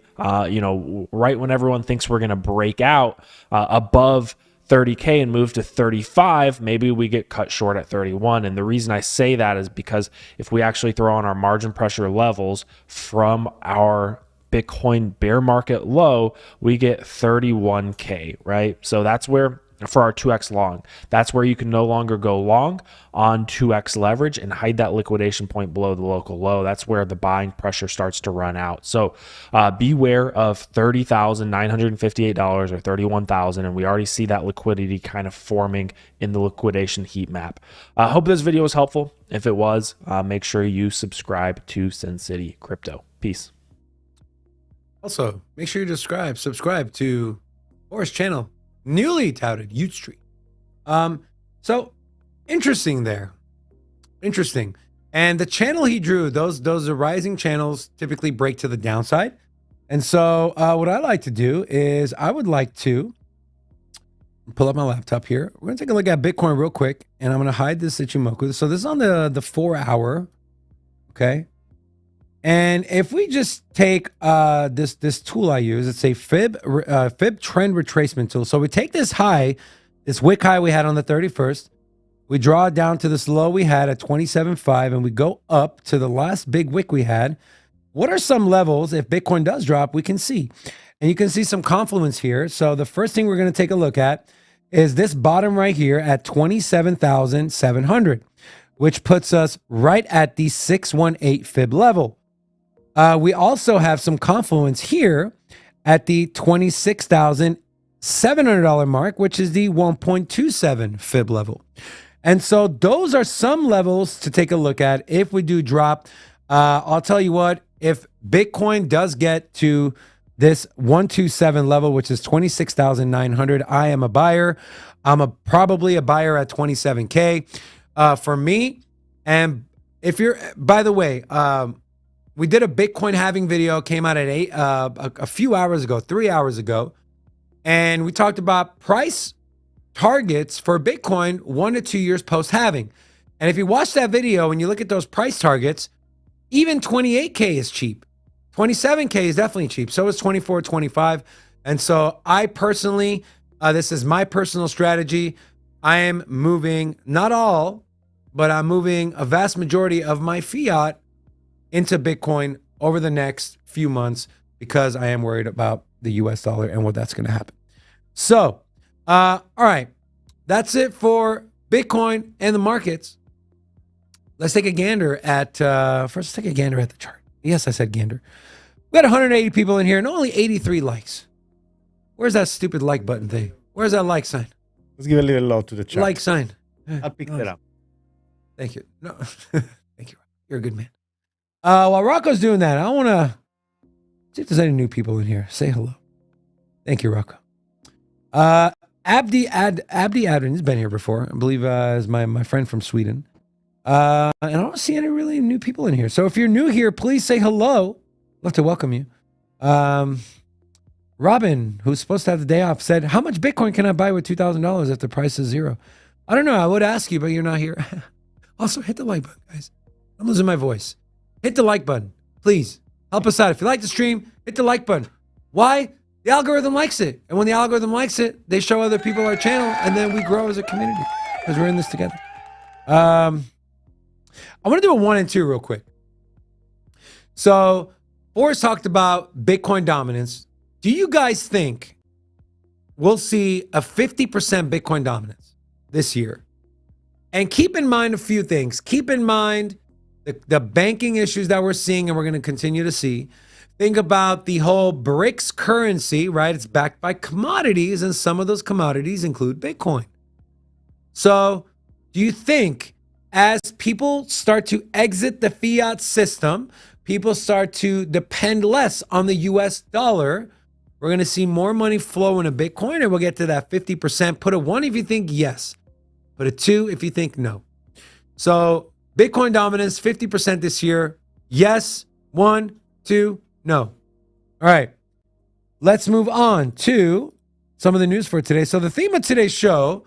right when everyone thinks we're going to break out above 30K and move to 35, maybe we get cut short at 31. And the reason I say that is because if we actually throw on our margin pressure levels from our Bitcoin bear market low, we get 31K, right? So that's where, for our 2x long, that's where you can no longer go long on 2x leverage and hide that liquidation point below the local low. That's where the buying pressure starts to run out. So beware of $30,958 or 31,000, and we already see that liquidity kind of forming in the liquidation heat map. I hope this video was helpful. If it was, make sure you subscribe to Sin City Crypto. Peace. Also, make sure you subscribe to Boris' channel, newly touted Ute Street. So interesting there. Interesting. And the channel he drew, those are rising channels typically break to the downside. And so what I like to do is I would like to pull up my laptop here. We're going to take a look at Bitcoin real quick, and I'm going to hide this Ichimoku. So this is on the 4 hour. Okay. And if we just take this tool I use, it's a fib trend retracement tool. So we take this high, this wick high we had on the 31st, we draw it down to this low we had at 27.5, and we go up to the last big wick we had. What are some levels, if Bitcoin does drop, we can see? And you can see some confluence here. So the first thing we're going to take a look at is this bottom right here at 27,700, which puts us right at the 618 fib level. We also have some confluence here at the $26,700 mark, which is the 1.27 fib level. And so those are some levels to take a look at if we do drop. I'll tell you what, if Bitcoin does get to this 127 level, which is 26,900, I am a buyer. I'm probably a buyer at 27K for me. And if you're, by the way, we did a Bitcoin halving video, came out at a few hours ago, 3 hours ago. And we talked about price targets for Bitcoin 1 to 2 years post halving. And if you watch that video and you look at those price targets, even 28K is cheap. 27K is definitely cheap. So is 24, 25. And so I personally, this is my personal strategy. I am moving, not all, but I'm moving a vast majority of my fiat into Bitcoin over the next few months because I am worried about the US dollar and what that's going to happen. So, all right, that's it for Bitcoin and the markets. Let's take a gander at, first let's take a gander at the chart. Yes, I said gander. We had 180 people in here and only 83 likes. Where's that stupid like button thing? Where's that like sign? Let's give a little love to the chat. Like sign. I'll pick that up. Thank you. No, thank you. You're a good man. While Rocco's doing that, I want to see if there's any new people in here. Say hello. Thank you, Rocco. Abdi Adrin has been here before. I believe is my friend from Sweden. And I don't see any really new people in here. So if you're new here, please say hello. Love to welcome you. Robin, who's supposed to have the day off, said, how much Bitcoin can I buy with $2,000 if the price is zero? I don't know. I would ask you, but you're not here. Also, hit the like button, guys. I'm losing my voice. Hit the like button. Please help us out. If you like the stream, hit the like button. Why? The algorithm likes it. And when the algorithm likes it, they show other people our channel, and then we grow as a community because we're in this together. I want to do a 1 and 2 real quick. So, Boris talked about Bitcoin dominance. Do you guys think we'll see a 50% Bitcoin dominance this year? And keep in mind a few things. Keep in mind the banking issues that we're seeing and we're going to continue to see. Think about the whole BRICS currency, right? It's backed by commodities, and some of those commodities include Bitcoin. So, do you think as people start to exit the fiat system, people start to depend less on the US dollar, we're going to see more money flow into Bitcoin, and we'll get to that 50%. Put a 1 if you think yes. Put a 2 if you think no. So Bitcoin dominance, 50% this year. Yes. 1, 2, no. All right. Let's move on to some of the news for today. So the theme of today's show,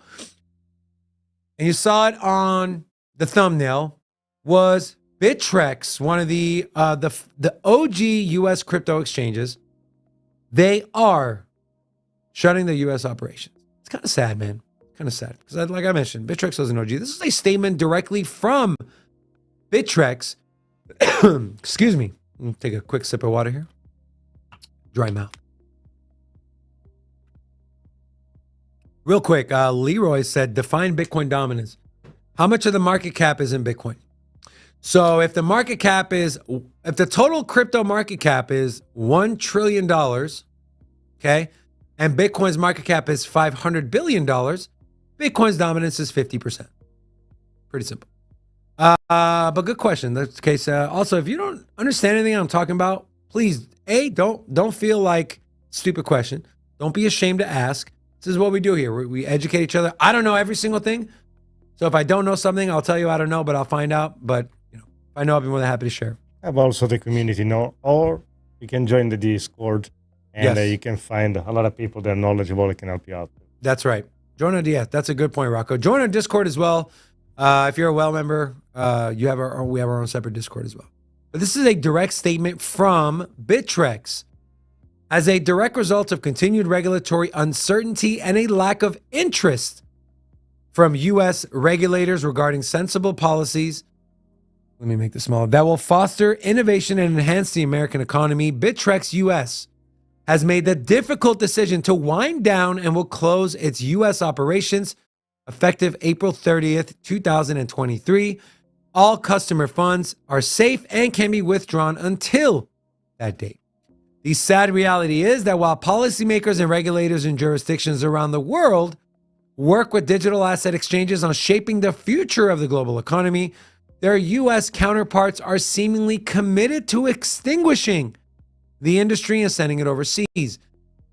and you saw it on the thumbnail, was Bittrex, one of the OG US crypto exchanges. They are shutting their US operations. It's kind of sad, man. Kind of sad. Because like I mentioned, Bittrex was an OG. This is a statement directly from Bittrex. Excuse me. Let me take a quick sip of water here. Dry mouth. Real quick, Leroy said, define Bitcoin dominance. How much of the market cap is in Bitcoin? So if the total crypto market cap is $1 trillion, okay, and Bitcoin's market cap is $500 billion, Bitcoin's dominance is 50%. Pretty simple. But good question. That's the case. Also, if you don't understand anything I'm talking about, please, don't feel like stupid question. Don't be ashamed to ask. This is what we do here. We educate each other. I don't know every single thing. So if I don't know something, I'll tell you I don't know, but I'll find out. But if I know, I'll be more than happy to share. Have also the community know, or you can join the Discord, and you can find a lot of people that are knowledgeable that can help you out. That's right. Join our DS. That's a good point, Rocco. Join our Discord as well. If you're a well member, we have our own separate Discord as well. But this is a direct statement from Bittrex. As a direct result of continued regulatory uncertainty and a lack of interest from U.S. regulators regarding sensible policies, let me make this smaller, that will foster innovation and enhance the American economy, Bittrex U.S. has made the difficult decision to wind down and will close its U.S. operations effective April 30th, 2023. All customer funds are safe and can be withdrawn until that date. The sad reality is that while policymakers and regulators in jurisdictions around the world work with digital asset exchanges on shaping the future of the global economy, their U.S. counterparts are seemingly committed to extinguishing the industry and sending it overseas.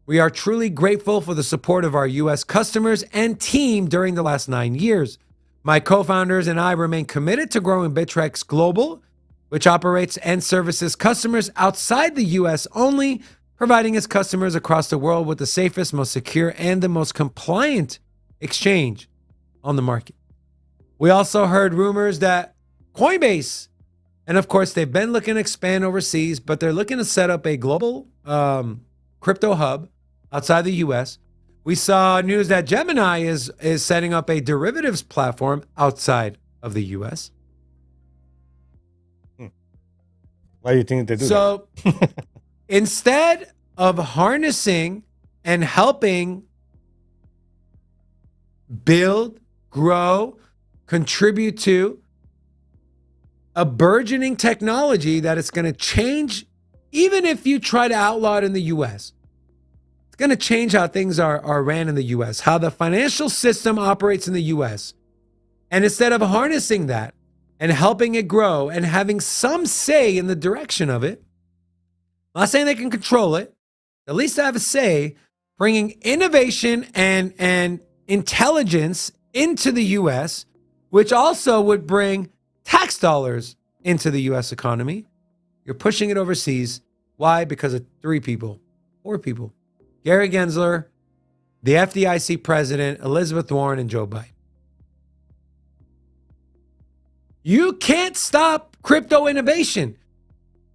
We are truly grateful for the support of our U.S. customers and team during the last 9 years. My co-founders and I remain committed to growing Bittrex Global, which operates and services customers outside the U.S. only, providing its customers across the world with the safest, most secure, and the most compliant exchange on the market. We also heard rumors that Coinbase, and of course, they've been looking to expand overseas, but they're looking to set up a global crypto hub outside the U.S. We saw news that Gemini is setting up a derivatives platform outside of the U.S. Why do you think they do so, instead of harnessing and helping build, grow, contribute to a burgeoning technology that is going to change, even if you try to outlaw it in the U.S., it's going to change how things are ran in the U.S., how the financial system operates in the U.S. And instead of harnessing that and helping it grow and having some say in the direction of it, I'm not saying they can control it, at least have a say, bringing innovation and intelligence into the U.S., which also would bring tax dollars into the U.S. economy. You're pushing it overseas. Why? Because of 4 people. Gary Gensler, the FDIC president, Elizabeth Warren, and Joe Biden. You can't stop crypto innovation.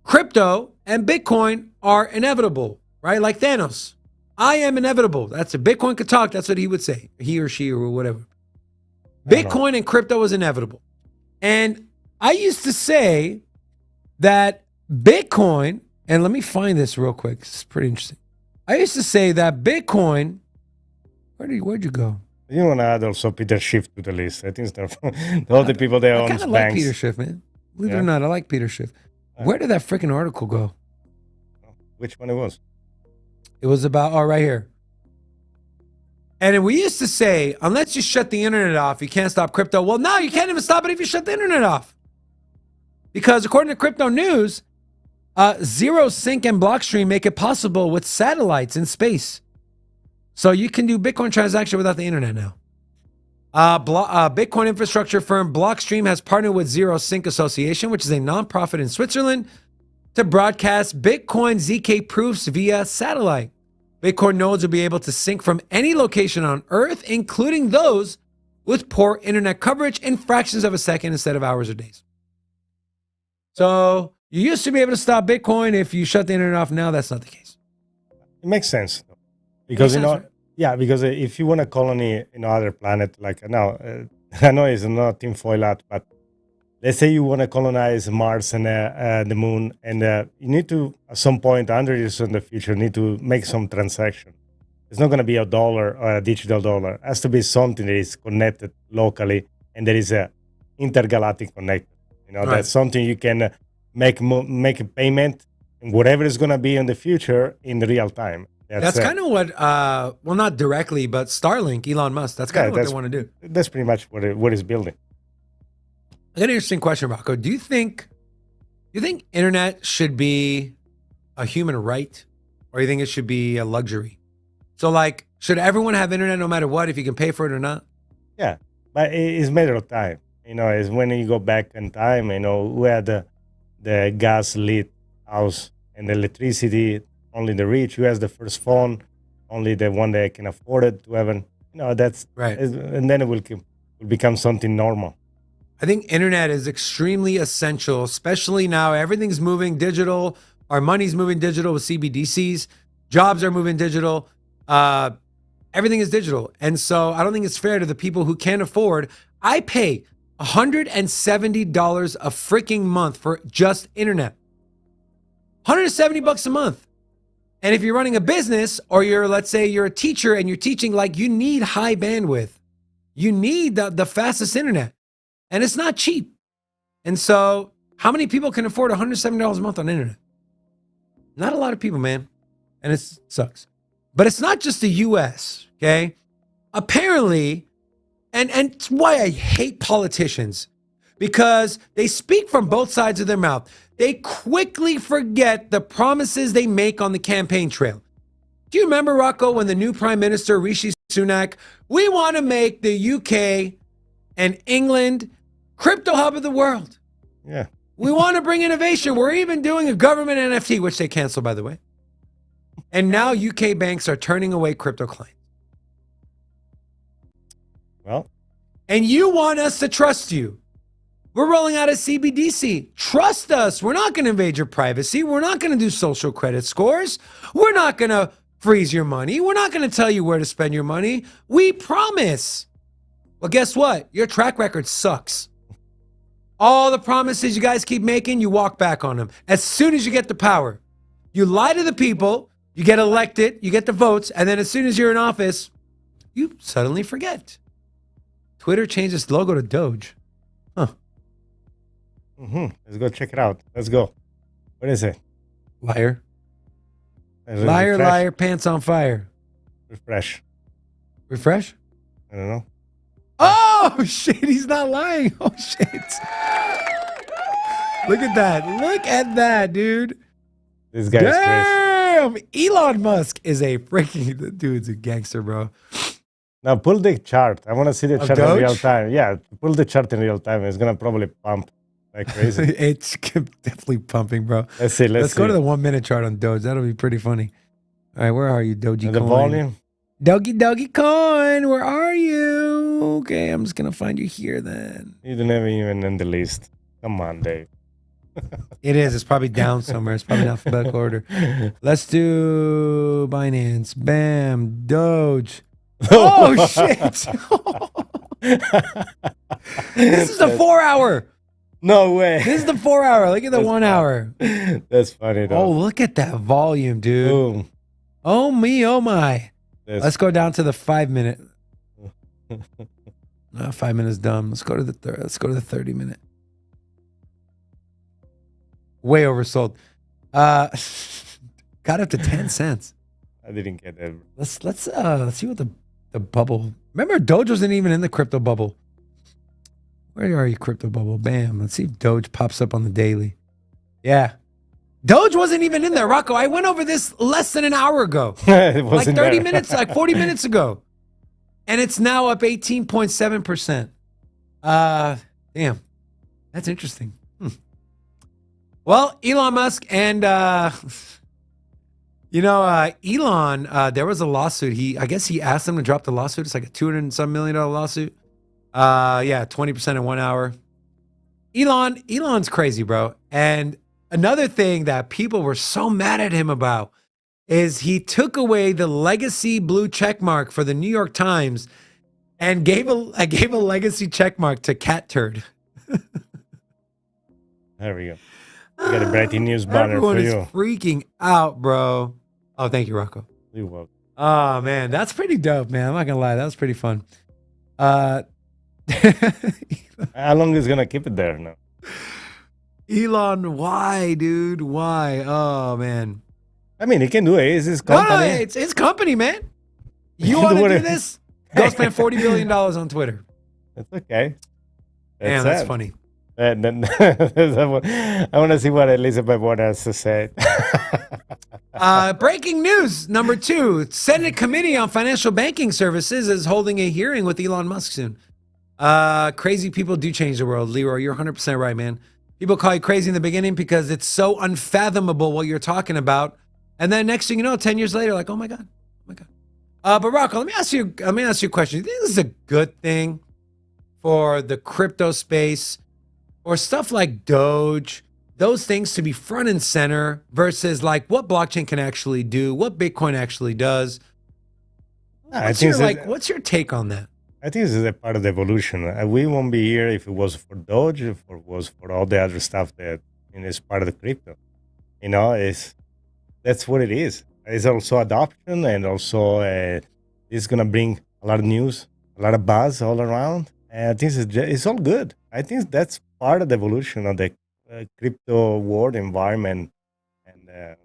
Crypto and Bitcoin are inevitable, right? Like Thanos. I am inevitable. That's a Bitcoin could talk. That's what he would say. He or she or whatever. Bitcoin and crypto is inevitable. And I used to say that Bitcoin, and let me find this real quick. It's pretty interesting. I used to say that Bitcoin, where'd you go? You want to add also Peter Schiff to the list. I think it's all the people that own banks. I kind of like Peter Schiff, man. Believe it or not, I like Peter Schiff. Where did that freaking article go? Which one it was? It was about, right here. And we used to say, unless you shut the internet off, you can't stop crypto. Well, now you can't even stop it if you shut the internet off. Because according to Crypto News, Zero Sync and Blockstream make it possible with satellites in space. So you can do Bitcoin transaction without the internet now. Bitcoin infrastructure firm Blockstream has partnered with Zero Sync Association, which is a nonprofit in Switzerland, to broadcast Bitcoin ZK proofs via satellite. Bitcoin nodes will be able to sync from any location on Earth, including those with poor internet coverage, in fractions of a second instead of hours or days. So you used to be able to stop Bitcoin if you shut the internet off. Now that's not the case. It makes sense. Because, because if you want a colony in another planet, like now, I know it's not tinfoil hat, but let's say you want to colonize Mars and the moon, and you need to, at some point, 100 years in the future, need to make some transaction. It's not going to be $1 or a digital dollar. It has to be something that is connected locally and that is intergalactic connected. That's something you can make a payment, and whatever is going to be in the future in real time. That's kind of what, well, not directly, but Starlink, Elon Musk, that's kind of what they want to do. That's pretty much what he's building. I got an interesting question, Rocco. Do you think internet should be a human right, or you think it should be a luxury? So, like, should everyone have internet no matter what, if you can pay for it or not? Yeah, but it's a matter of time. It's when you go back in time, who had the gas lit house and the electricity, only the rich. Who has the first phone, only the one that can afford it to have that's right. And then it will become something normal. I think internet is extremely essential, especially now. Everything's moving digital. Our money's moving digital with CBDCs. Jobs are moving digital. Everything is digital. And so I don't think it's fair to the people who can't afford. I pay $170 a freaking month for just internet. $170 a month. And if you're running a business, or let's say you're a teacher and you're teaching, like, you need high bandwidth. You need the fastest internet. And it's not cheap. And so how many people can afford $170 a month on internet? Not a lot of people, man. And it sucks. But it's not just the US, okay? Apparently, and it's why I hate politicians, because they speak from both sides of their mouth. They quickly forget the promises they make on the campaign trail. Do you remember, Rocco, when the new Prime Minister, Rishi Sunak, we want to make the UK and England crypto hub of the world. Yeah. We want to bring innovation. We're even doing a government NFT, which they canceled, by the way. And now UK banks are turning away crypto clients. Well. And you want us to trust you. We're rolling out a CBDC. Trust us. We're not going to invade your privacy. We're not going to do social credit scores. We're not going to freeze your money. We're not going to tell you where to spend your money. We promise. Well, guess what? Your track record sucks. All the promises you guys keep making, you walk back on them. As soon as you get the power, you lie to the people, you get elected, you get the votes, and then as soon as you're in office, you suddenly forget. Twitter changed its logo to Doge. Huh. Let's go check it out. Let's go. What is it? Liar. Liar, liar, pants on fire. Refresh. Refresh. I don't know. Oh shit! He's not lying. Oh shit! Look at that! Look at that, dude! This guy is crazy. Damn! Elon Musk is a freaking the dude's a gangster, bro. Now pull the chart. I want to see the Of chart in Doge? real time. Yeah, pull the chart in real time. It's gonna probably pump like crazy. It's definitely pumping, bro. Let's see. Let's go to the 1 minute chart on Doge. That'll be pretty funny. All right, where are you, Doji the Coin? volume. Doggy Coin, where are you? Okay, I'm just gonna find you here then. You don't have even in the list. Come on, Dave. It is. It's probably down somewhere. It's probably in alphabetical order. Let's do Binance. Bam. Doge. Oh shit! This is the 4 hour. No way. This is the 4 hour. Look at the That's 1 hour. That's funny though. Oh, look at that volume, dude. Boom. Oh me, oh my. That's Let's go down to the 5 minute. No, 5 minutes dumb. Let's go to the let's go to the 30 minute. Way oversold. Got up to 10 cents. I didn't get that. Let's see what the bubble. Remember, Doge wasn't even in the crypto bubble. Where are you, crypto bubble? Bam. Let's see if Doge pops up on the daily. Yeah. Doge wasn't even in there, Rocco. I went over this less than an hour ago. It Like wasn't 30 there. minutes, like 40 minutes ago. And it's now up 18.7%. Damn. That's interesting. Well, Elon Musk and Elon, there was a lawsuit. I guess he asked them to drop the lawsuit. It's like a $200 and some million lawsuit. 20% in 1 hour. Elon's crazy, bro. And another thing that people were so mad at him about is he took away the legacy blue check mark for the New York Times and gave a legacy check mark to Cat Turd. There we go. I got a breaking news banner Everyone for is you. freaking out, bro. Oh, thank you, Rocco. You're welcome. Oh man, that's pretty dope, man. I'm not gonna lie, that was pretty fun. How long is gonna keep it there now? Elon, why, dude? Why? Oh man. I mean, he can do it. It's his No, company. it's his company, man. You can want do to do whatever- this? Go spend $40 billion on Twitter. That's okay. Damn, that's it. funny. And then I want to see what Elizabeth Warren has to say. Breaking news number 2: Senate Committee on Financial Banking Services is holding a hearing with Elon Musk soon. Crazy people do change the world, Leroy. You're 100% right, man. People call you crazy in the beginning because it's so unfathomable what you're talking about, and then next thing you know, 10 years later, like, oh my god. But Rocco, let me ask you a question. Do you think this is a good thing for the crypto space or stuff like Doge, those things to be front and center versus like what blockchain can actually do, what Bitcoin actually does? What's your take on that? I think this is a part of the evolution. We won't be here if it was for Doge, if it was for all the other stuff that is part of the crypto. That's what it is. It's also adoption, and also it's gonna bring a lot of news, a lot of buzz all around. And I think it's all good. I think that's part of the evolution of the crypto world environment and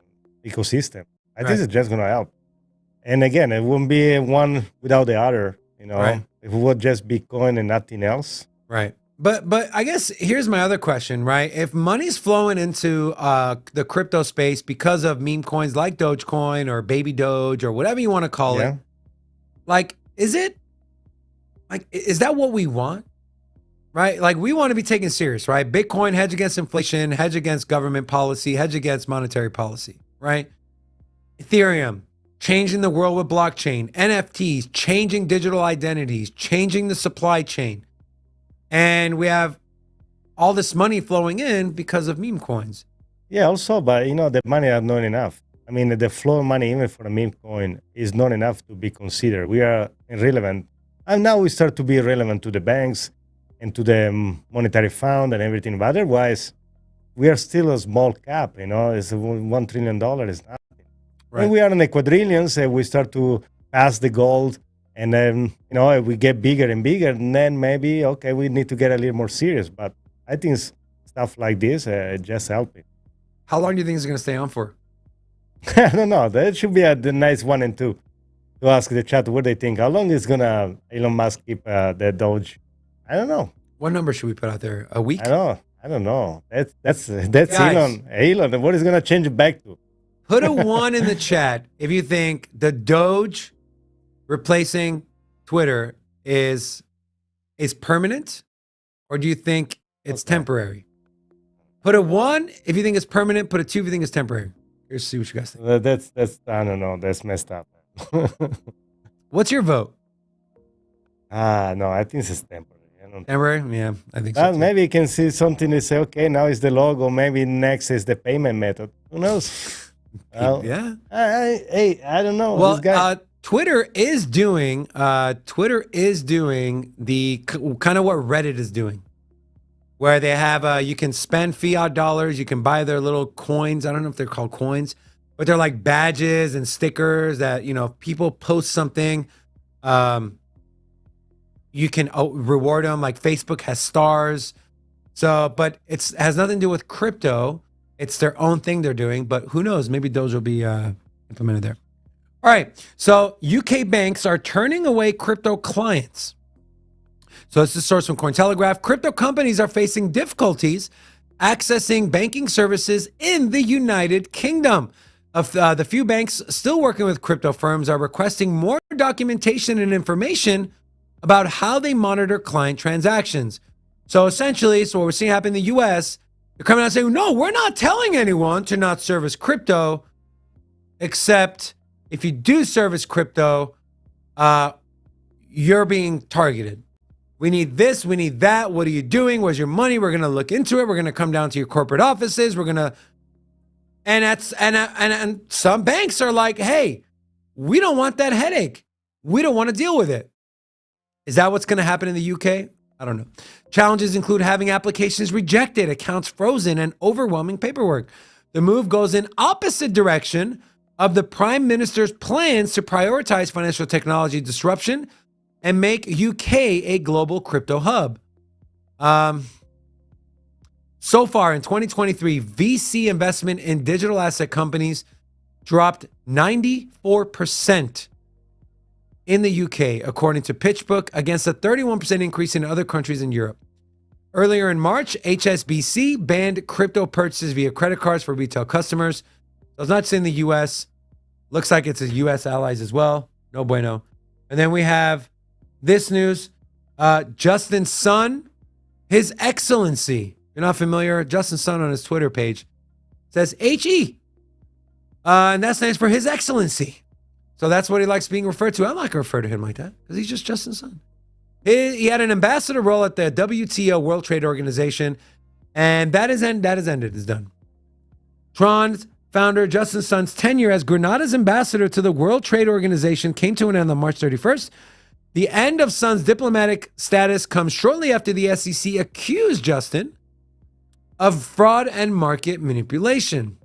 ecosystem. I think it's just gonna help. And again, it wouldn't be one without the other. Right. If it would just Bitcoin and nothing else. Right. But I guess here's my other question, right? If money's flowing into the crypto space because of meme coins like Dogecoin or Baby Doge or whatever you want to call it, like, is that what we want? Right? Like, we want to be taken serious, right? Bitcoin, hedge against inflation, hedge against government policy, hedge against monetary policy, right? Ethereum, changing the world with blockchain, NFTs, changing digital identities, changing the supply chain. And we have all this money flowing in because of meme coins. Yeah, also, but the money are not enough. I mean, the flow of money, even for a meme coin, is not enough to be considered. We are irrelevant. And now we start to be relevant to the banks and to the monetary fund and everything. But otherwise, we are still a small cap, it's $1 trillion is nothing. Right. When we are in the quadrillions, we start to pass the gold. And then, we get bigger and bigger, and then maybe, okay, we need to get a little more serious. But I think stuff like this just helping. How long do you think it's going to stay on for? I don't know. That should be the nice 1 and 2. to ask the chat what they think. How long is gonna Elon Musk keep the Doge? I don't know. What number should we put out there? A week? I don't know. That's Guys. Elon. Elon. What is gonna change it back to? Put a 1 in the chat if you think the Doge replacing Twitter is permanent, or do you think it's temporary? Put a 1 if you think it's permanent. Put a 2 if you think it's temporary. Here's see what you guys think. That's I don't know. That's messed up. What's your vote? No, I think it's temporary. I don't Temporary? Yeah, I think so. Well, too. maybe you can see something and say, okay, now it's the logo. Maybe next is the payment method. Who knows? Well, Yeah. I don't know. Well, This guy, Twitter is doing the kind of what Reddit is doing, where they have you can spend fiat dollars, you can buy their little coins. I don't know if they're called coins, but they're like badges and stickers that, you know, if people post something, you can reward them. Like Facebook has stars. So, but it has nothing to do with crypto. It's their own thing they're doing, but who knows? Maybe those will be implemented there. All right. So UK banks are turning away crypto clients. So it's a source from Cointelegraph. Crypto companies are facing difficulties accessing banking services in the United Kingdom. Of the few banks still working with crypto firms are requesting more documentation and information about how they monitor client transactions. So essentially, what we're seeing happen in the US, they're coming out and saying, no, we're not telling anyone to not service crypto, except if you do service crypto, you're being targeted. We need this, we need that. What are you doing? Where's your money? We're going to look into it. We're going to come down to your corporate offices. We're going to, and some banks are like, hey, we don't want that headache. We don't want to deal with it. Is that what's going to happen in the UK? I don't know. Challenges include having applications rejected, accounts frozen, and overwhelming paperwork. The move goes in opposite direction of the Prime Minister's plans to prioritize financial technology disruption and make UK a global crypto hub. So far in 2023, VC investment in digital asset companies dropped 94% in the UK, according to PitchBook, against a 31% increase in other countries in Europe. Earlier in March, HSBC banned crypto purchases via credit cards for retail customers. So it's not just in the US. Looks like it's his US allies as well. No bueno. And then we have this news. Justin's son, His Excellency. You're not familiar? Justin's son on his Twitter page says HE. And that stands for His Excellency. So that's what he likes being referred to. I'm not going to refer to him like that because he's just Justin's son. He had an ambassador role at the WTO, World Trade Organization, and that is ended. It's done. Tron's founder, Justin Sun's tenure as Grenada's ambassador to the World Trade Organization came to an end on March 31st. The end of Sun's diplomatic status comes shortly after the SEC accused Justin of fraud and market manipulation.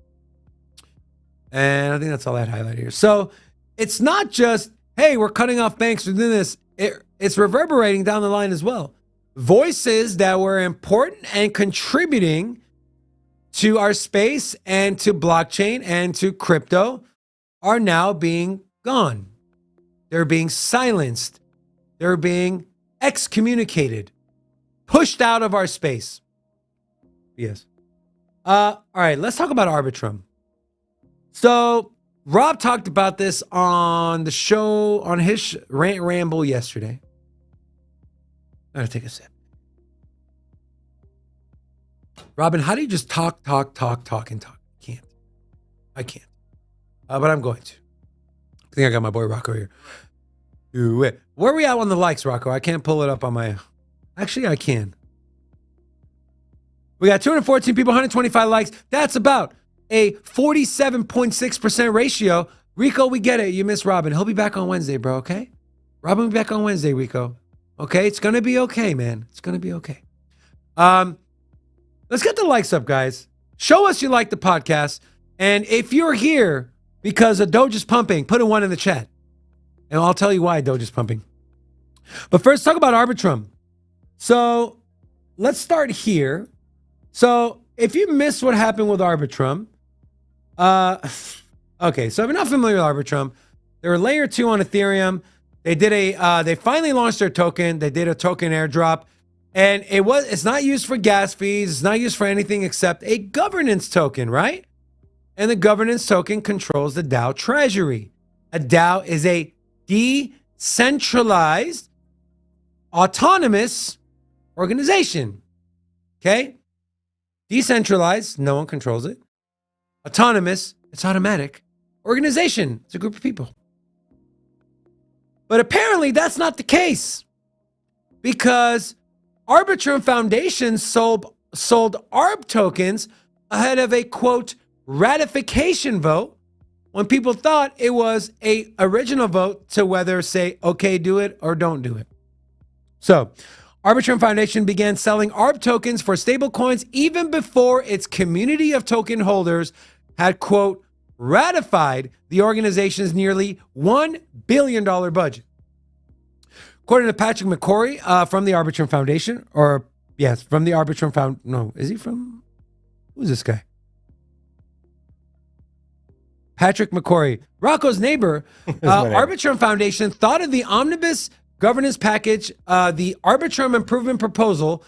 And I think that's all I had highlighted here. So it's not just, hey, we're cutting off banks within this. It's reverberating down the line as well. Voices that were important and contributing to our space and to blockchain and to crypto are now being gone. They're being silenced. They're being excommunicated, pushed out of our space. Yes. All right, let's talk about Arbitrum. So Rob talked about this on the show, on his rant ramble yesterday. I'm going to take a sip. Robin, how do you just talk and talk? I can't. But I'm going to. I think I got my boy Rocco here. Where are we at on the likes, Rocco? I can't pull it up on my... Actually, I can. We got 214 people, 125 likes. That's about a 47.6% ratio. Rico, we get it. You miss Robin. He'll be back on Wednesday, bro, okay? Robin will be back on Wednesday, Rico. Okay? It's going to be okay, man. It's going to be okay. Let's get the likes up, guys. Show us you like the podcast. And if you're here because a Doge is pumping, put a 1 in the chat. And I'll tell you why Doge is pumping. But first, talk about Arbitrum. So let's start here. So if you missed what happened with Arbitrum, okay, so if you're not familiar with Arbitrum, They're layer 2 on Ethereum. They finally launched their token. They did a token airdrop, and it's not used for gas fees. It's not used for anything except a governance token, right? And the governance token controls the DAO treasury. A DAO is a decentralized, autonomous organization. Okay? Decentralized, no one controls it. Autonomous, it's automatic. Organization, it's a group of people. But apparently that's not the case, because Arbitrum Foundation sold ARB tokens ahead of a, quote, ratification vote, when people thought it was a original vote to whether say, okay, do it or don't do it. So Arbitrum Foundation began selling ARB tokens for stablecoins even before its community of token holders had, quote, ratified the organization's nearly $1 billion budget. According to Patrick McCrory from the Arbitrum Foundation, from the Arbitrum Foundation. No, is he from? Who's this guy? Patrick McCrory, Rocco's neighbor. Arbitrum Foundation thought of the omnibus governance package, the Arbitrum Improvement Proposal,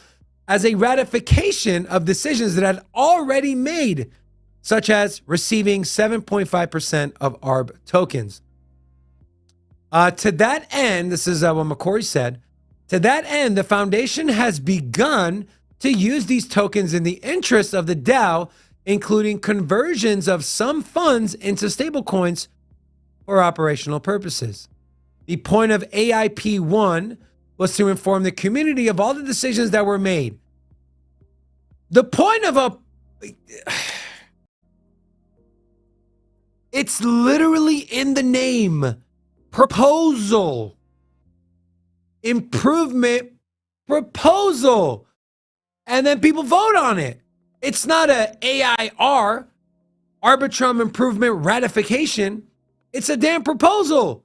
as a ratification of decisions that had already made, such as receiving 7.5% of ARB tokens. To that end, this is what McCrory said, to that end, the foundation has begun to use these tokens in the interest of the DAO, including conversions of some funds into stablecoins for operational purposes. The point of AIP1 was to inform the community of all the decisions that were made. The point of it's literally in the name. Proposal. Improvement proposal. And then people vote on it. It's not a AIR, Arbitrum Improvement Ratification. It's a damn proposal.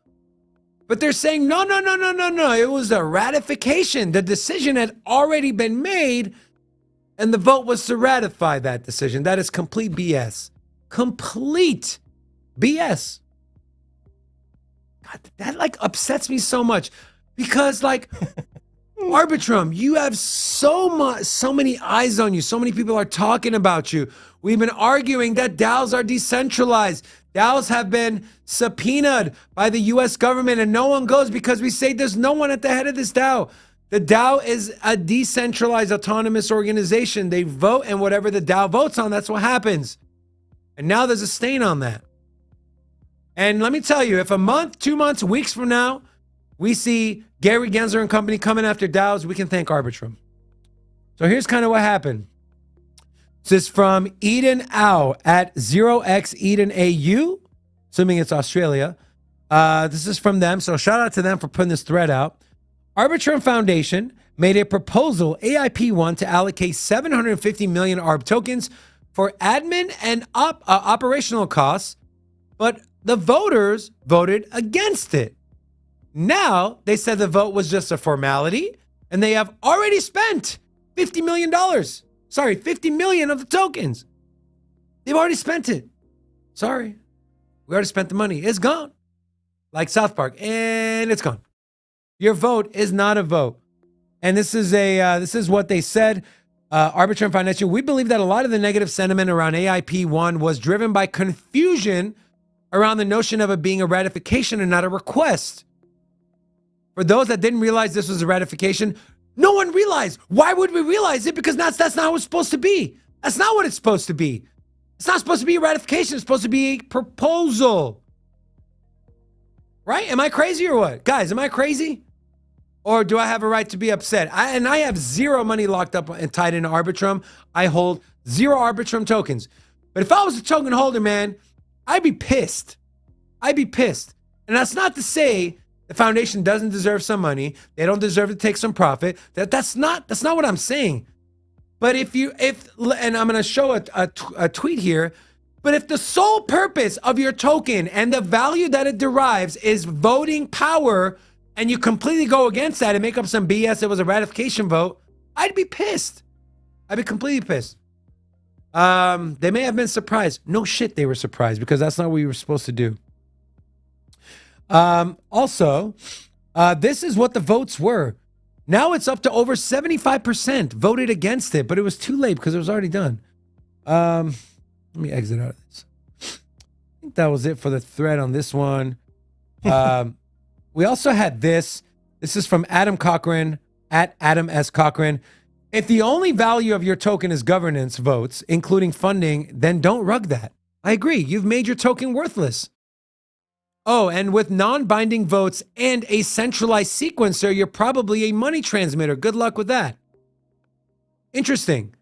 But they're saying, no. It was a ratification. The decision had already been made, and the vote was to ratify that decision. That is complete BS. Complete BS. God, that like upsets me so much, because like Arbitrum, you have so many eyes on you. So many people are talking about you. We've been arguing that DAOs are decentralized. DAOs have been subpoenaed by the US government, and no one goes because we say there's no one at the head of this DAO. The DAO is a decentralized autonomous organization. They vote, and whatever the DAO votes on, that's what happens. And now there's a stain on that. And let me tell you, if a month, 2 months, weeks from now, we see Gary Gensler and company coming after DAOs, we can thank Arbitrum. So here's kind of what happened. This is from Eden Au at 0x Eden AU, assuming it's Australia. This is from them, so shout out to them for putting this thread out. Arbitrum Foundation made a proposal, AIP1, to allocate 750 million ARB tokens for admin and operational costs, but the voters voted against it. Now, they said the vote was just a formality, and they have already spent $50 million. Sorry, 50 million of the tokens. They've already spent it. Sorry. We already spent the money. It's gone. Like South Park, and it's gone. Your vote is not a vote. And this is what they said. Arbitrum Foundation, we believe that a lot of the negative sentiment around AIP1 was driven by confusion around the notion of it being a ratification and not a request. For those that didn't realize this was a ratification, no one realized. Why would we realize it? Because that's not how it's supposed to be. That's not what it's supposed to be. It's not supposed to be a ratification. It's supposed to be a proposal. Right? Am I crazy or what? Guys, am I crazy? Or do I have a right to be upset? I have zero money locked up and tied into Arbitrum. I hold 0 Arbitrum tokens. But if I was a token holder, man, I'd be pissed. I'd be pissed. And that's not to say the foundation doesn't deserve some money. They don't deserve to take some profit. That's not what I'm saying. But and I'm going to show a tweet here, but if the sole purpose of your token and the value that it derives is voting power, and you completely go against that and make up some BS, it was a ratification vote, I'd be pissed. I'd be completely pissed. They may have been surprised. No shit, they were surprised, because that's not what we were supposed to do. Also, this is what the votes were. Now it's up to over 75% voted against it, but it was too late because it was already done. Let me exit out of this. I think that was it for the thread on this one. We also had this. This is from Adam Cochran at Adam S. Cochran. If the only value of your token is governance votes, including funding, then don't rug that. I agree. You've made your token worthless. Oh, and with non-binding votes and a centralized sequencer, you're probably a money transmitter. Good luck with that. Interesting.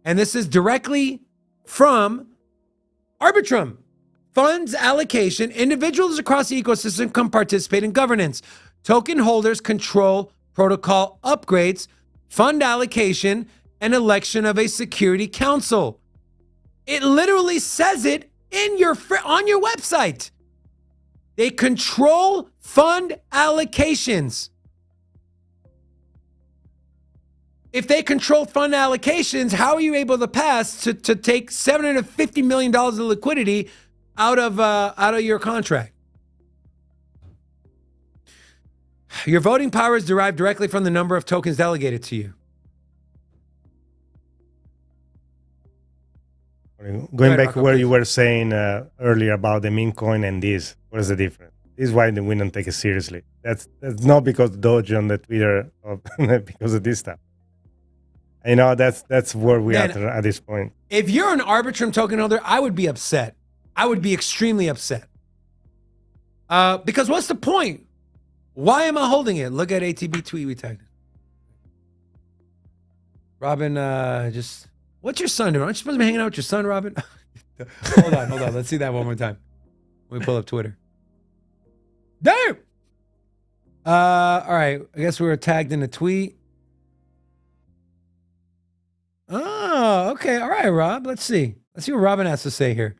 And this is directly from Arbitrum. Funds allocation. Individuals across the ecosystem can participate in governance. Token holders control protocol upgrades, fund allocation, and election of a security council. It literally says it in on your website. They control fund allocations. If they control fund allocations, how are you able to pass to take $750 million of liquidity out of your contract? Your voting power is derived directly from the number of tokens delegated to you. Going back to where you were saying earlier about the meme coin and this, what is the difference? This is why we don't take it seriously. That's not because Doge on the Twitter, or because of this stuff. You know, that's where we are at this point. If you're an Arbitrum token holder, I would be upset. I would be extremely upset. Because what's the point? Why am I holding it? Look at ATB tweet we tagged. Robin, what's your son doing? Aren't you supposed to be hanging out with your son, Robin? Hold on. Let's see that one more time. Let me pull up Twitter. Damn! All right. I guess we were tagged in a tweet. Oh, okay. All right, Rob. Let's see. Let's see what Robin has to say here.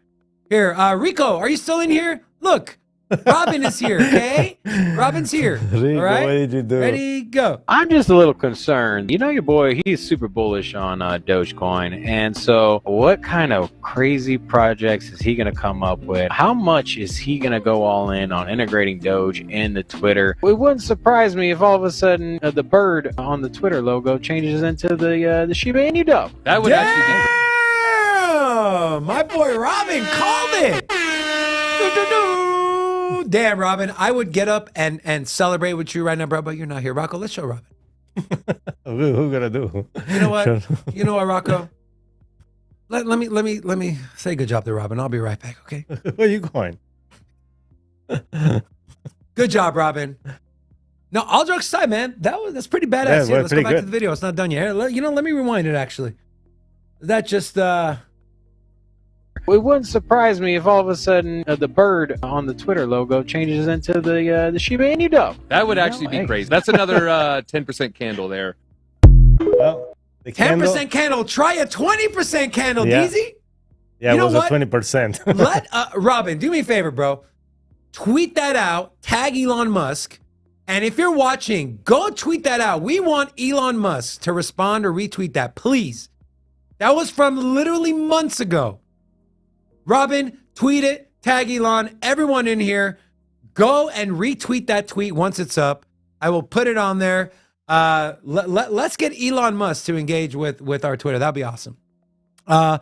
Here, Rico, are you still in here? Look, Robin is here, okay? Robin's here. Rico, all right? what did you do? Ready, go. I'm just a little concerned. You know your boy, he's super bullish on Dogecoin. And so what kind of crazy projects is he going to come up with? How much is he going to go all in on integrating Doge into Twitter? It wouldn't surprise me if all of a sudden the bird on the Twitter logo changes into the Shiba Inu dove. That would actually be... My boy Robin called it. Damn, Robin, I would get up and celebrate with you right now, bro, but you're not here. Rocco, let's show Robin. Who gonna do? You know what? You know what, Rocco? Let me say good job to Robin. I'll be right back, okay? Where are you going? Good job, Robin. No, all jokes aside, man, that's pretty badass. Yeah, Let's go back good. to the video. It's not done yet. Let me rewind it, actually. That just... It wouldn't surprise me if all of a sudden the bird on the Twitter logo changes into the Shiba Inu dove. That would actually be crazy. That's another 10% candle there. Well, the 10% candle. Try a 20% candle, Yeah. Deezy. Yeah, You it was know a 20%. Let Robin, do me a favor, bro. Tweet that out. Tag Elon Musk. And if you're watching, go tweet that out. We want Elon Musk to respond or retweet that, please. That was from literally months ago. Robin, tweet it, tag Elon, everyone in here, go and retweet that tweet once it's up. I will put it on there. Let's get Elon Musk to engage with our Twitter. That'd be awesome. And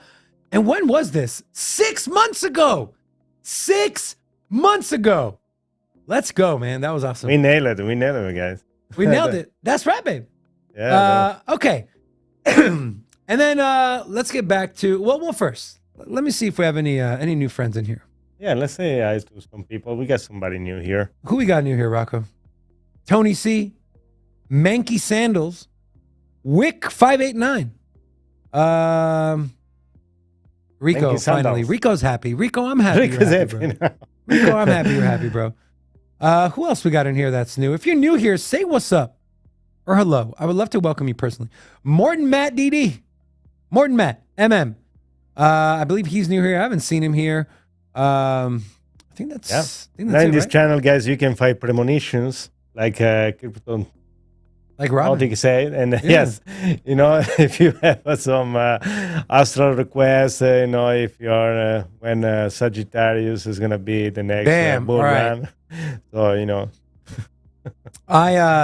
when was this? 6 months ago. 6 months ago. Let's go, man. That was awesome. We nailed it, guys. We nailed it. That's right, babe. Yeah. Okay. And then let's get back to, well, first, let me see if we have any new friends in here. Yeah, let's say hi to some people. We got somebody new here. Who we got new here, Rocco? Tony C, Manky Sandals, Wick 589. Rico, Manky finally. Sandals. Rico's happy. Rico, I'm happy. Rico's you're happy, happy bro. now. Rico, I'm happy you're happy, bro. Who else we got in here that's new? If you're new here, say what's up or hello. I would love to welcome you personally. Morton Matt DD. Morton Matt MM. I believe he's new here. I haven't seen him here. I think that's, Yeah. I think Now that's in it, this right? channel, guys, you can find premonitions like crypto. Like I don't Robin. think you say it. And yes, if you have some astral requests, if you're when Sagittarius is gonna be the next Bam. bull All right. run. So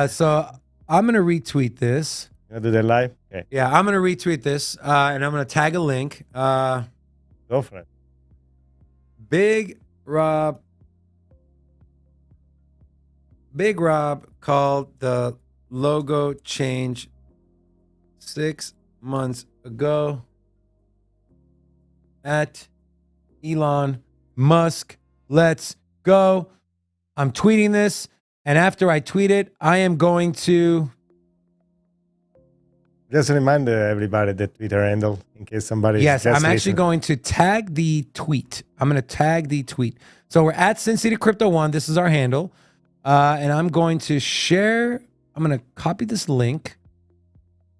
So I'm gonna retweet this. you wanna do that live. Okay, Yeah, I'm gonna retweet this, and I'm gonna tag a link. go for it. Big Rob called the logo change 6 months ago at Elon Musk. Let's go. I'm tweeting this, and after I tweet it, I am going to. Just remind everybody the Twitter handle in case somebody. Yes, I'm actually going to tag the tweet. I'm going to tag the tweet. So we're at Sin City Crypto 1. This is our handle. And I'm going to share. I'm going to copy this link.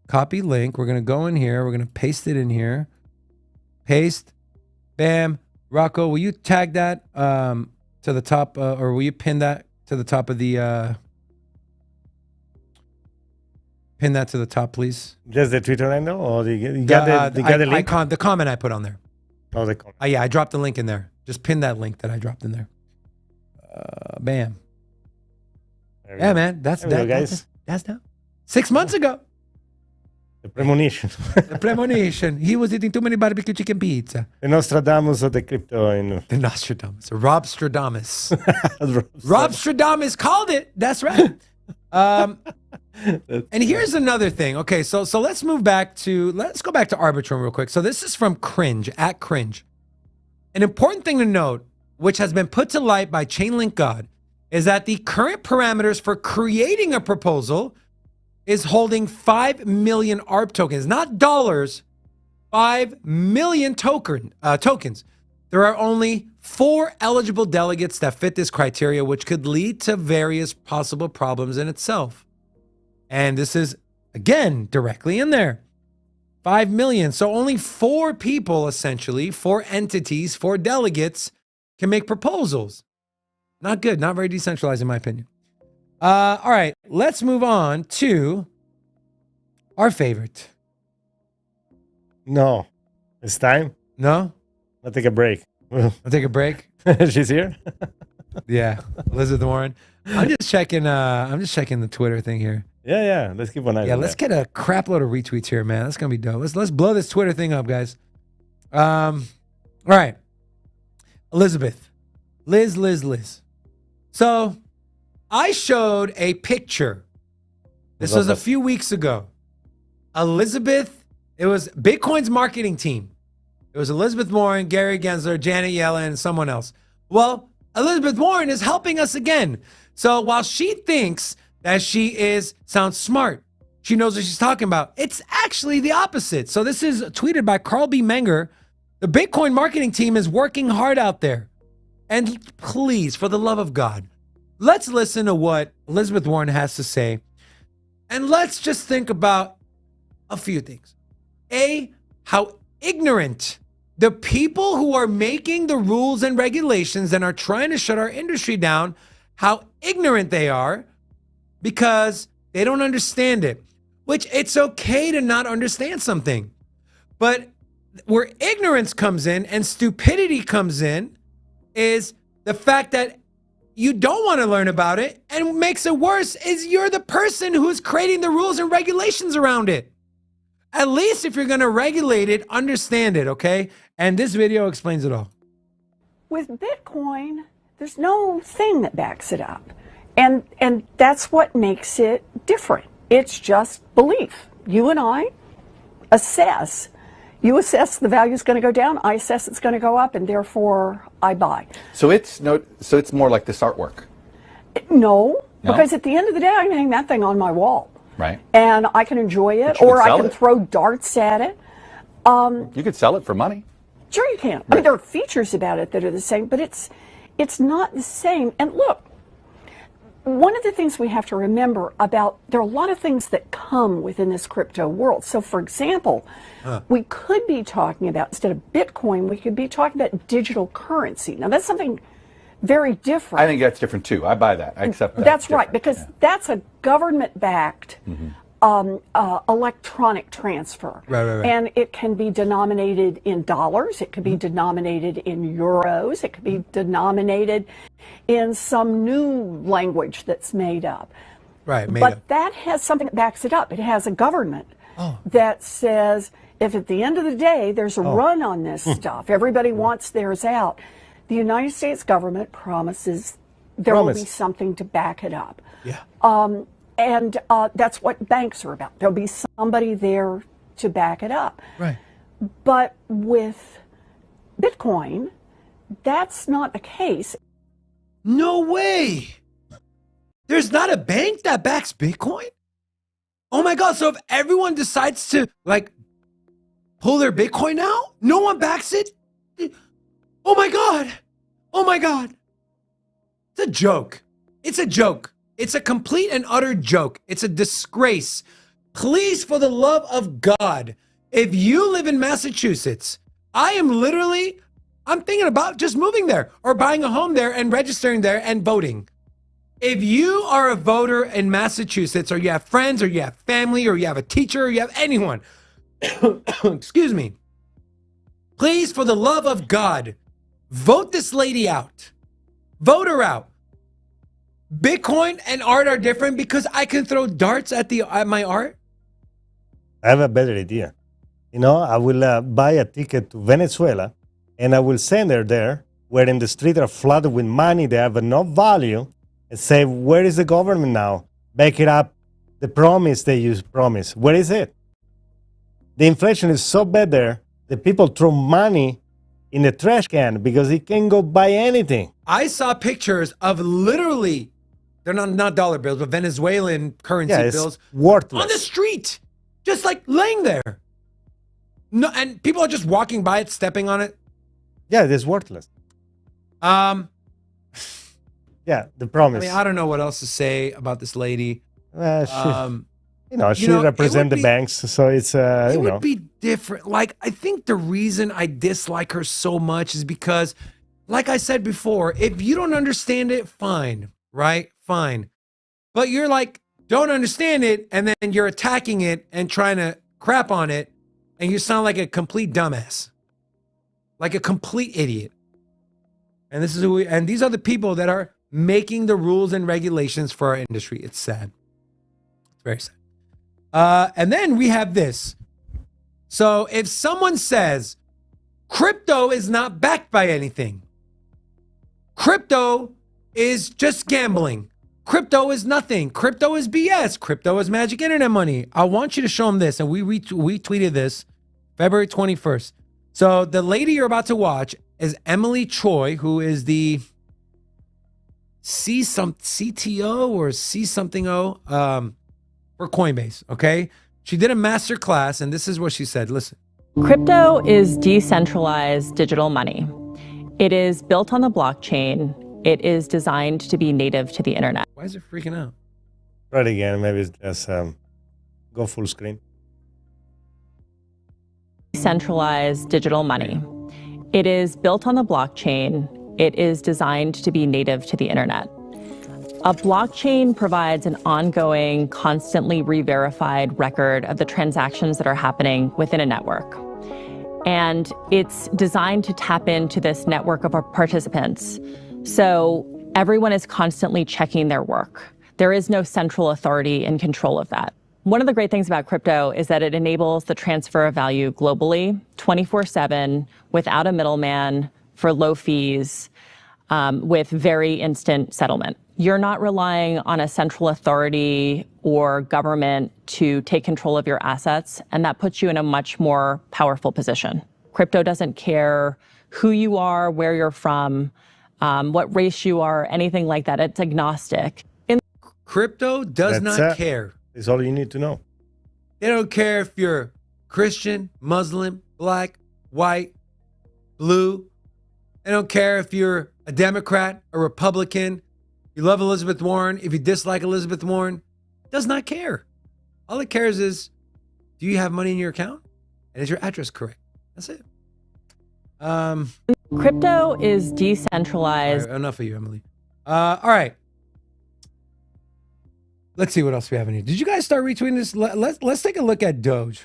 Copy link. We're going to go in here. We're going to paste it in here. Paste. Bam. Rocco, will you tag that to the top, or will you pin that to the top of the... Pin that to the top, please. Just the Twitter handle, or you got the link? Icon, the comment I put on there. Oh, the comment. Yeah, I dropped the link in there. Just pin that link that I dropped in there. Bam. There we Yeah, go. man. That's There we that, go, guys. that's now. 6 months ago. The premonition. The premonition. He was eating too many barbecue chicken pizza. The Nostradamus of the crypto. The Nostradamus. Rob Stradamus. Rob Stradamus called it. That's right. And here's another thing. Okay, so let's go back to Arbitrum real quick. So this is from Cringe, at Cringe. An important thing to note, which has been put to light by Chainlink God, is that the current parameters for creating a proposal is holding 5 million ARP tokens, not dollars, 5 million tokens. There are only 4 eligible delegates that fit this criteria, which could lead to various possible problems in itself. And this is, again, directly in there. 5 million. So only 4 people, essentially, 4 entities, 4 delegates can make proposals. Not good. Not very decentralized, in my opinion. All right. Let's move on to our favorite. No. It's time. No? I'll take a break. I'll take a break. She's here? Yeah. Elizabeth Warren. I'm just checking the Twitter thing here. Yeah. Let's keep an eye on Yeah, let's get a crap load of retweets here, man. That's gonna be dope. Let's blow this Twitter thing up, guys. All right. Elizabeth. Liz. So I showed a picture. This was a few weeks ago. Elizabeth, it was Bitcoin's marketing team. It was Elizabeth Warren, Gary Gensler, Janet Yellen, and someone else. Well, Elizabeth Warren is helping us again. So while she thinks that she sounds smart, she knows what she's talking about, it's actually the opposite. So this is tweeted by Carl B. Menger. The Bitcoin marketing team is working hard out there. And please, for the love of God, let's listen to what Elizabeth Warren has to say. And let's just think about a few things. A, how ignorant the people who are making the rules and regulations and are trying to shut our industry down, how ignorant they are because they don't understand it. Which it's okay to not understand something. But where ignorance comes in and stupidity comes in is the fact that you don't want to learn about it, and what makes it worse is you're the person who's creating the rules and regulations around it. At least if you're going to regulate it, understand it, okay? And this video explains it all. With Bitcoin, there's no thing that backs it up. And that's what makes it different. It's just belief. You and I assess. You assess the value is going to go down, I assess it's going to go up, and therefore I buy. So it's more like this artwork. No, because at the end of the day, I can hang that thing on my wall. Right. And I can enjoy it, or I can throw darts at it. You could sell it for money. Sure you can. I mean, there are features about it that are the same, but it's not the same. And look, one of the things we have to remember there are a lot of things that come within this crypto world. So for example, we could be talking about, instead of Bitcoin, we could be talking about digital currency. Now that's something very different. I think that's different too. I buy that. I accept that. That's right, Different, because yeah. that's a government-backed electronic transfer. Right. And it can be denominated in dollars, it could be denominated in euros, it could be denominated in some new language that's made up. Right, made But up. that has something that backs it up. It has a government that says if at the end of the day there's a run on this stuff, everybody wants theirs out, the United States government promises there will be something to back it up. Yeah. And that's what banks are about. There'll be somebody there to back it up. Right. But with Bitcoin, that's not the case. No way. There's not a bank that backs Bitcoin? Oh my God. So if everyone decides to like pull their Bitcoin out, no one backs it? Oh my God. Oh my God. It's a joke. It's a joke. It's a complete and utter joke. It's a disgrace. Please, for the love of God, if you live in Massachusetts, I'm thinking about just moving there or buying a home there and registering there and voting. If you are a voter in Massachusetts, or you have friends, or you have family, or you have a teacher, or you have anyone, excuse me, please, for the love of God, vote this lady out. Vote her out. Bitcoin and art are different because I can throw darts at my art. I have a better idea. I will buy a ticket to Venezuela and I will send her there, where in the street are flooded with money, they have no value, and say, where is the government now? Back it up. The promise they promise. Where is it? The inflation is so bad there that people throw money in the trash can because it can go buy anything. I saw pictures of literally, they're not dollar bills, but Venezuelan currency bills worthless on the street, just like laying there. No, and people are just walking by it, stepping on it. Yeah, it is worthless. Yeah, the promise. I mean, I don't know what else to say about this lady. She represents the banks, so it's it would be different. Like, I think the reason I dislike her so much is because, like I said before, if you don't understand it, fine, right? Fine. But you're like, don't understand it, and then you're attacking it and trying to crap on it, and you sound like a complete dumbass. Like a complete idiot. And these are the people that are making the rules and regulations for our industry. It's sad. It's very sad. And then we have this. So if someone says crypto is not backed by anything, crypto is just gambling, crypto is nothing, crypto is BS, crypto is magic internet money, I want you to show them this. And we tweeted this February 21st. So the lady you're about to watch is Emily Choi, who is the CTO or C something O for Coinbase. Okay. She did a master class, and this is what she said. Listen. Crypto is decentralized digital money. It is built on the blockchain. It is designed to be native to the internet. Why is it freaking out? Try it again. Maybe it's just go full screen. Decentralized digital money. It is built on the blockchain. It is designed to be native to the internet. A blockchain provides an ongoing, constantly re-verified record of the transactions that are happening within a network. And it's designed to tap into this network of participants. So everyone is constantly checking their work. There is no central authority in control of that. One of the great things about crypto is that it enables the transfer of value globally, 24/7, without a middleman, for low fees, with very instant settlement. You're not relying on a central authority or government to take control of your assets, and that puts you in a much more powerful position. Crypto doesn't care who you are, where you're from, what race you are, anything like that. It's agnostic. Crypto does not care. It's all you need to know. They don't care if you're Christian, Muslim, black, white, blue. They don't care if you're a Democrat, a Republican, you love Elizabeth Warren, if you dislike Elizabeth Warren. It does not care. All it cares is, do you have money in your account? And is your address correct? That's it. Crypto is All decentralized. right, enough of you, Emily. All right. Let's see what else we have in here. Did you guys start retweeting this? Let's take a look at Doge.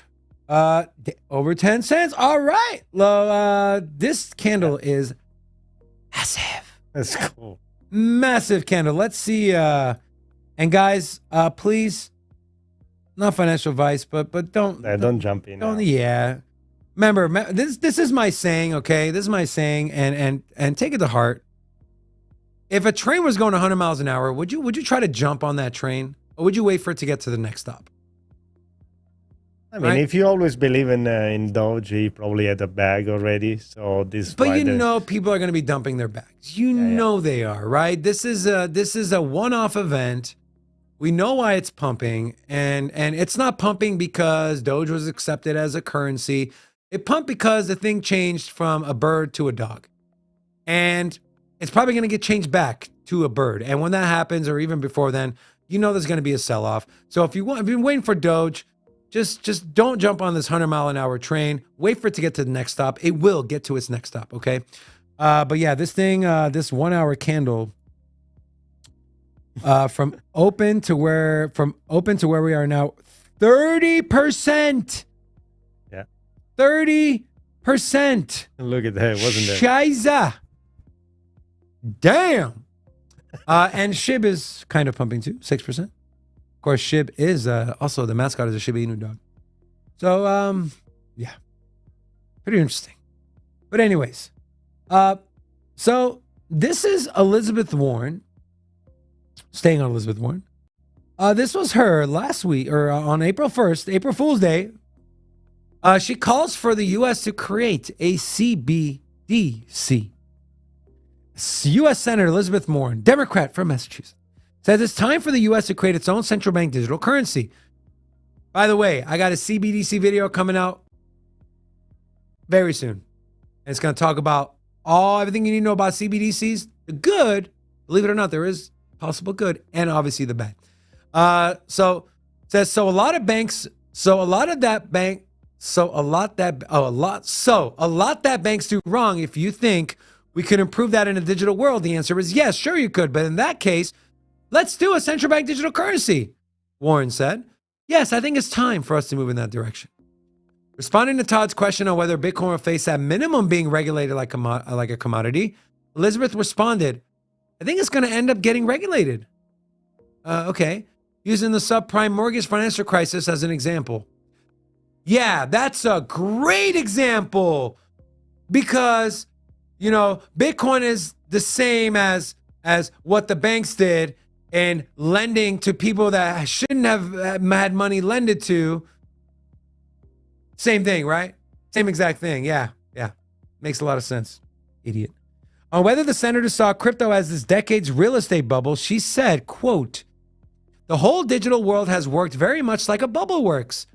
Over 10 cents. All right. This candle is massive. That's cool. Massive candle. Let's see. And guys, please, not financial advice, but don't Jump in. don't yeah. Remember, this is my saying. Okay, this is my saying, and take it to heart. If a train was going 100 miles an hour, would you try to jump on that train, or would you wait for it to get to the next stop? I mean, right? if you always believe in Doge, you probably had a bag already. So this. But you know, people are going to be dumping their bags. You know they are, right? This is a one-off event. We know why it's pumping, and it's not pumping because Doge was accepted as a currency. It pumped because the thing changed from a bird to a dog, and it's probably going to get changed back to a bird. And when that happens, or even before then, you know there's going to be a sell-off. So if you've been waiting for Doge, just don't jump on this 100-mile-an-hour train. Wait for it to get to the next stop. It will get to its next stop, okay? But yeah, this thing, this 1 hour candle, from open to where we are now, 30%. Yeah. 30%. Look at that, wasn't it? Shiza. Damn. And SHIB is kind of pumping too, 6%. Of course, SHIB is also the mascot is a Shiba Inu dog. So, yeah, pretty interesting. But anyways, so this is Elizabeth Warren. Staying on Elizabeth Warren. This was her last week, or on April 1st, April Fool's Day. She calls for the U.S. to create a CBDC. U.S. Senator Elizabeth Warren, Democrat from Massachusetts, says it's time for the U.S. to create its own central bank digital currency. By the way, I got a CBDC video coming out very soon. And it's going to talk about everything you need to know about CBDCs. The good, believe it or not, there is possible good, and obviously the bad. So it says, a lot that banks do wrong. If you think we could improve that in a digital world, the answer is yes, sure you could. But in that case, let's do a central bank digital currency, Warren said. Yes, I think it's time for us to move in that direction. Responding to Todd's question on whether Bitcoin will face at minimum being regulated like a commodity, Elizabeth responded, I think it's going to end up getting regulated. Okay. Using the subprime mortgage financial crisis as an example. Yeah, that's a great example because, Bitcoin is the same as what the banks did in lending to people that shouldn't have had money lended to. Same thing, right? Same exact thing. Yeah. Makes a lot of sense. Idiot. On whether the senator saw crypto as this decade's real estate bubble, she said, quote, the whole digital world has worked very much like a bubble works.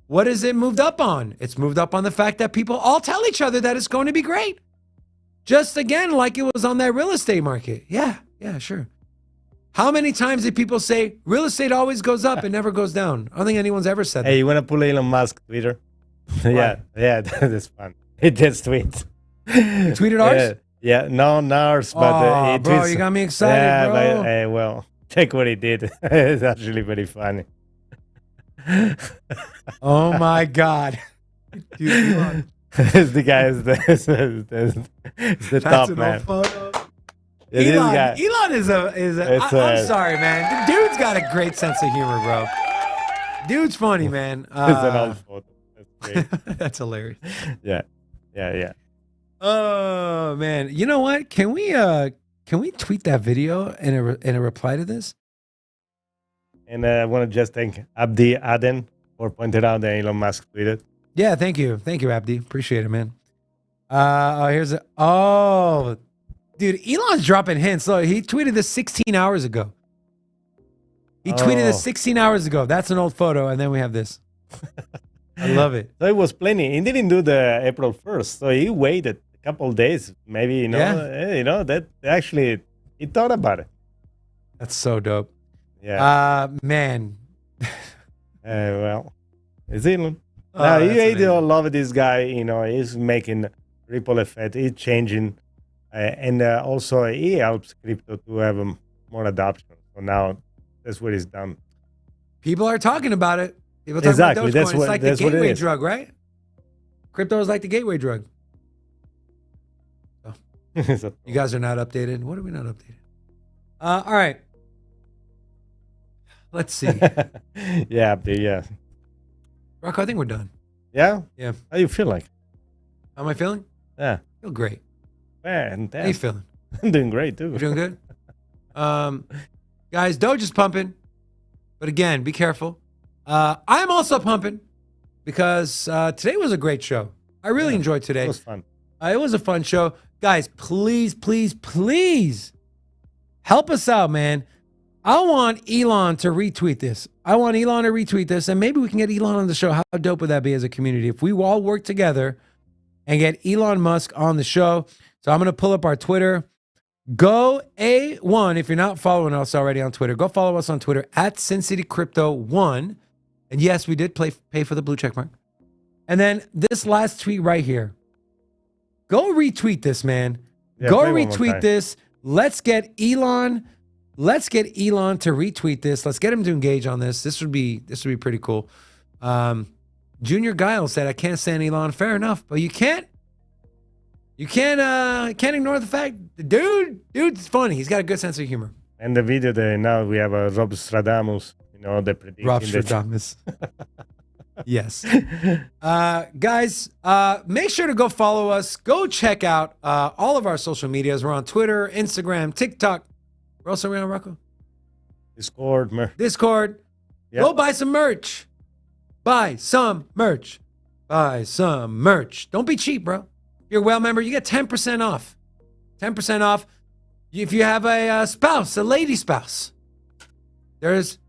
What has it moved up on? It's moved up on the fact that people all tell each other that it's going to be great. Just again, like it was on that real estate market. Yeah, sure. How many times did people say real estate always goes up and never goes down? I don't think anyone's ever said that. Hey, you want to pull Elon Musk Twitter? yeah, that's fun. He just tweets. You tweeted ours? Yeah, no, ours, but bro, tweets, you got me excited, bro. But, well, check what he did. It's actually very funny. Oh my God. Dude, Elon. It's the guy, it's the top man. Elon is I'm sorry, man. The dude's got a great sense of humor, bro. Dude's funny, man. It's an old photo. That's great. That's hilarious. Yeah. Oh man, you know what? Can we tweet that video in a reply to this? And I want to just thank Abdi Aden for pointing out that Elon Musk tweeted. Yeah, thank you, Abdi. Appreciate it, man. Dude, Elon's dropping hints. Look, he tweeted this 16 hours ago. That's an old photo, and then we have this. I love it. So it was plenty. He didn't do the April 1st, so he waited a couple of days. Maybe that actually he thought about it. That's so dope. Yeah. Man. Well, it's Elon. He love this guy. He's making ripple effect is changing, and also it helps crypto to have more adoption. So now that's what it's done. People are talking about it. People talk Exactly. about Dogecoin. That's It's what- like the that's what it gateway is. drug, right? Crypto is like the gateway drug. You guys are not updated. What are we not updated? All right. Let's see. Yeah, yeah. Rocco, I think we're done. Yeah? Yeah. How you feel like? How am I feeling? Yeah. I feel great. Man, How you feeling? I'm doing great too. You're doing good? Guys, Doge is pumping. But again, be careful. I'm also pumping because today was a great show. I really enjoyed today. It was fun. It was a fun show. Guys, please, please, please help us out, man. I want Elon to retweet this. And maybe we can get Elon on the show. How dope would that be as a community if we all work together and get Elon Musk on the show? So I'm going to pull up our Twitter. Go A1 if you're not following us already on Twitter. Go follow us on Twitter at Sin City Crypto 1. And yes, we did pay for the blue check mark. And then this last tweet right here. Go retweet this, man. Yeah, Go play one more retweet time. this. Let's get Elon to retweet this. Let's get him to engage on this. This would be pretty cool. Junior Giles said, I can't stand Elon. Fair enough, but you can't ignore the fact the dude's funny. He's got a good sense of humor. And the video that now we have Rob Stradamus, the predicting. Rob the- Stradamus. Yes. Guys, make sure to go follow us. Go check out all of our social medias. We're on Twitter, Instagram, TikTok. We're also around, Rocco. Discord. Yep. Go buy some merch. Buy some merch. Don't be cheap, bro. If you're a well member, you get 10% off. 10% off. If you have a spouse, a lady spouse, there's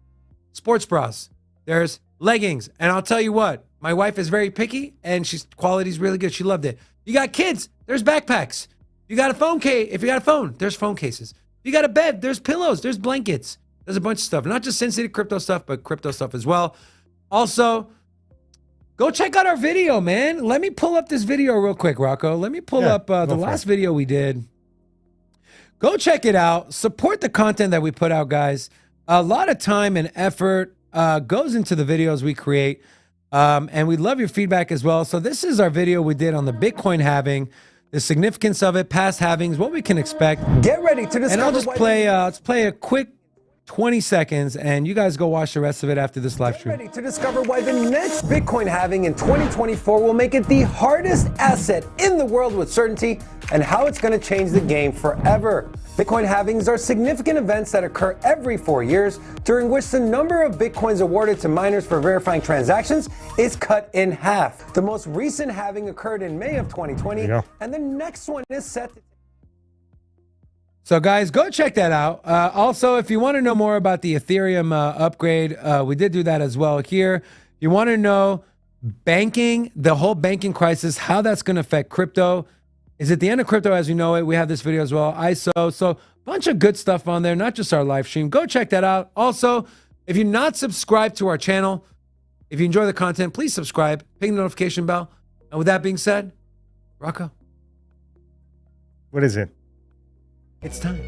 sports bras. There's leggings. And I'll tell you what, my wife is very picky and quality's really good. She loved it. You got kids, there's backpacks. You got a phone case. If you got a phone, there's phone cases. You got a bed, there's pillows, there's blankets. There's a bunch of stuff. Not just Sin City crypto stuff, but crypto stuff as well. Also, go check out our video, man. Let me pull up this video real quick, Rocco. Let me pull up the last video we did. Go check it out. Support the content that we put out, guys. A lot of time and effort goes into the videos we create. And we love your feedback as well. So this is our video we did on the Bitcoin halving, the significance of it, past halvings, what we can expect. Get ready to discover. And I'll just play, let's play a quick 20 seconds, and you guys go watch the rest of it after this live stream. Ready to discover why the next Bitcoin halving in 2024 will make it the hardest asset in the world with certainty, and how it's going to change the game forever. Bitcoin halvings are significant events that occur every 4 years, during which the number of Bitcoins awarded to miners for verifying transactions is cut in half. The most recent halving occurred in May of 2020, and the next one is set to... So guys, go check that out. Also, if you want to know more about the Ethereum upgrade, we did do that as well here. If you want to know banking, the whole banking crisis, how that's going to affect crypto. Is it the end of crypto as we know it? We have this video as well, ISO. So a bunch of good stuff on there, not just our live stream. Go check that out. Also, if you're not subscribed to our channel, if you enjoy the content, please subscribe, ping the notification bell. And with that being said, Rocco. What is it? It's time.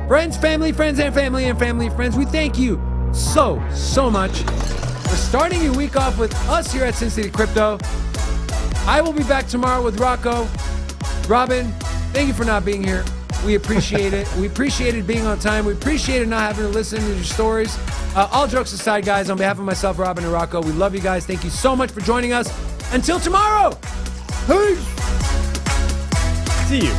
Friends, family, friends, and family, and family, friends, we thank you so much for starting your week off with us here at Sin City Crypto. I will be back tomorrow with Rocco. Robin, thank you for not being here. We appreciate it. We appreciated being on time. We appreciated not having to listen to your stories. All jokes aside, guys, on behalf of myself, Robin, and Rocco, we love you guys. Thank you so much for joining us. Until tomorrow, peace. See you.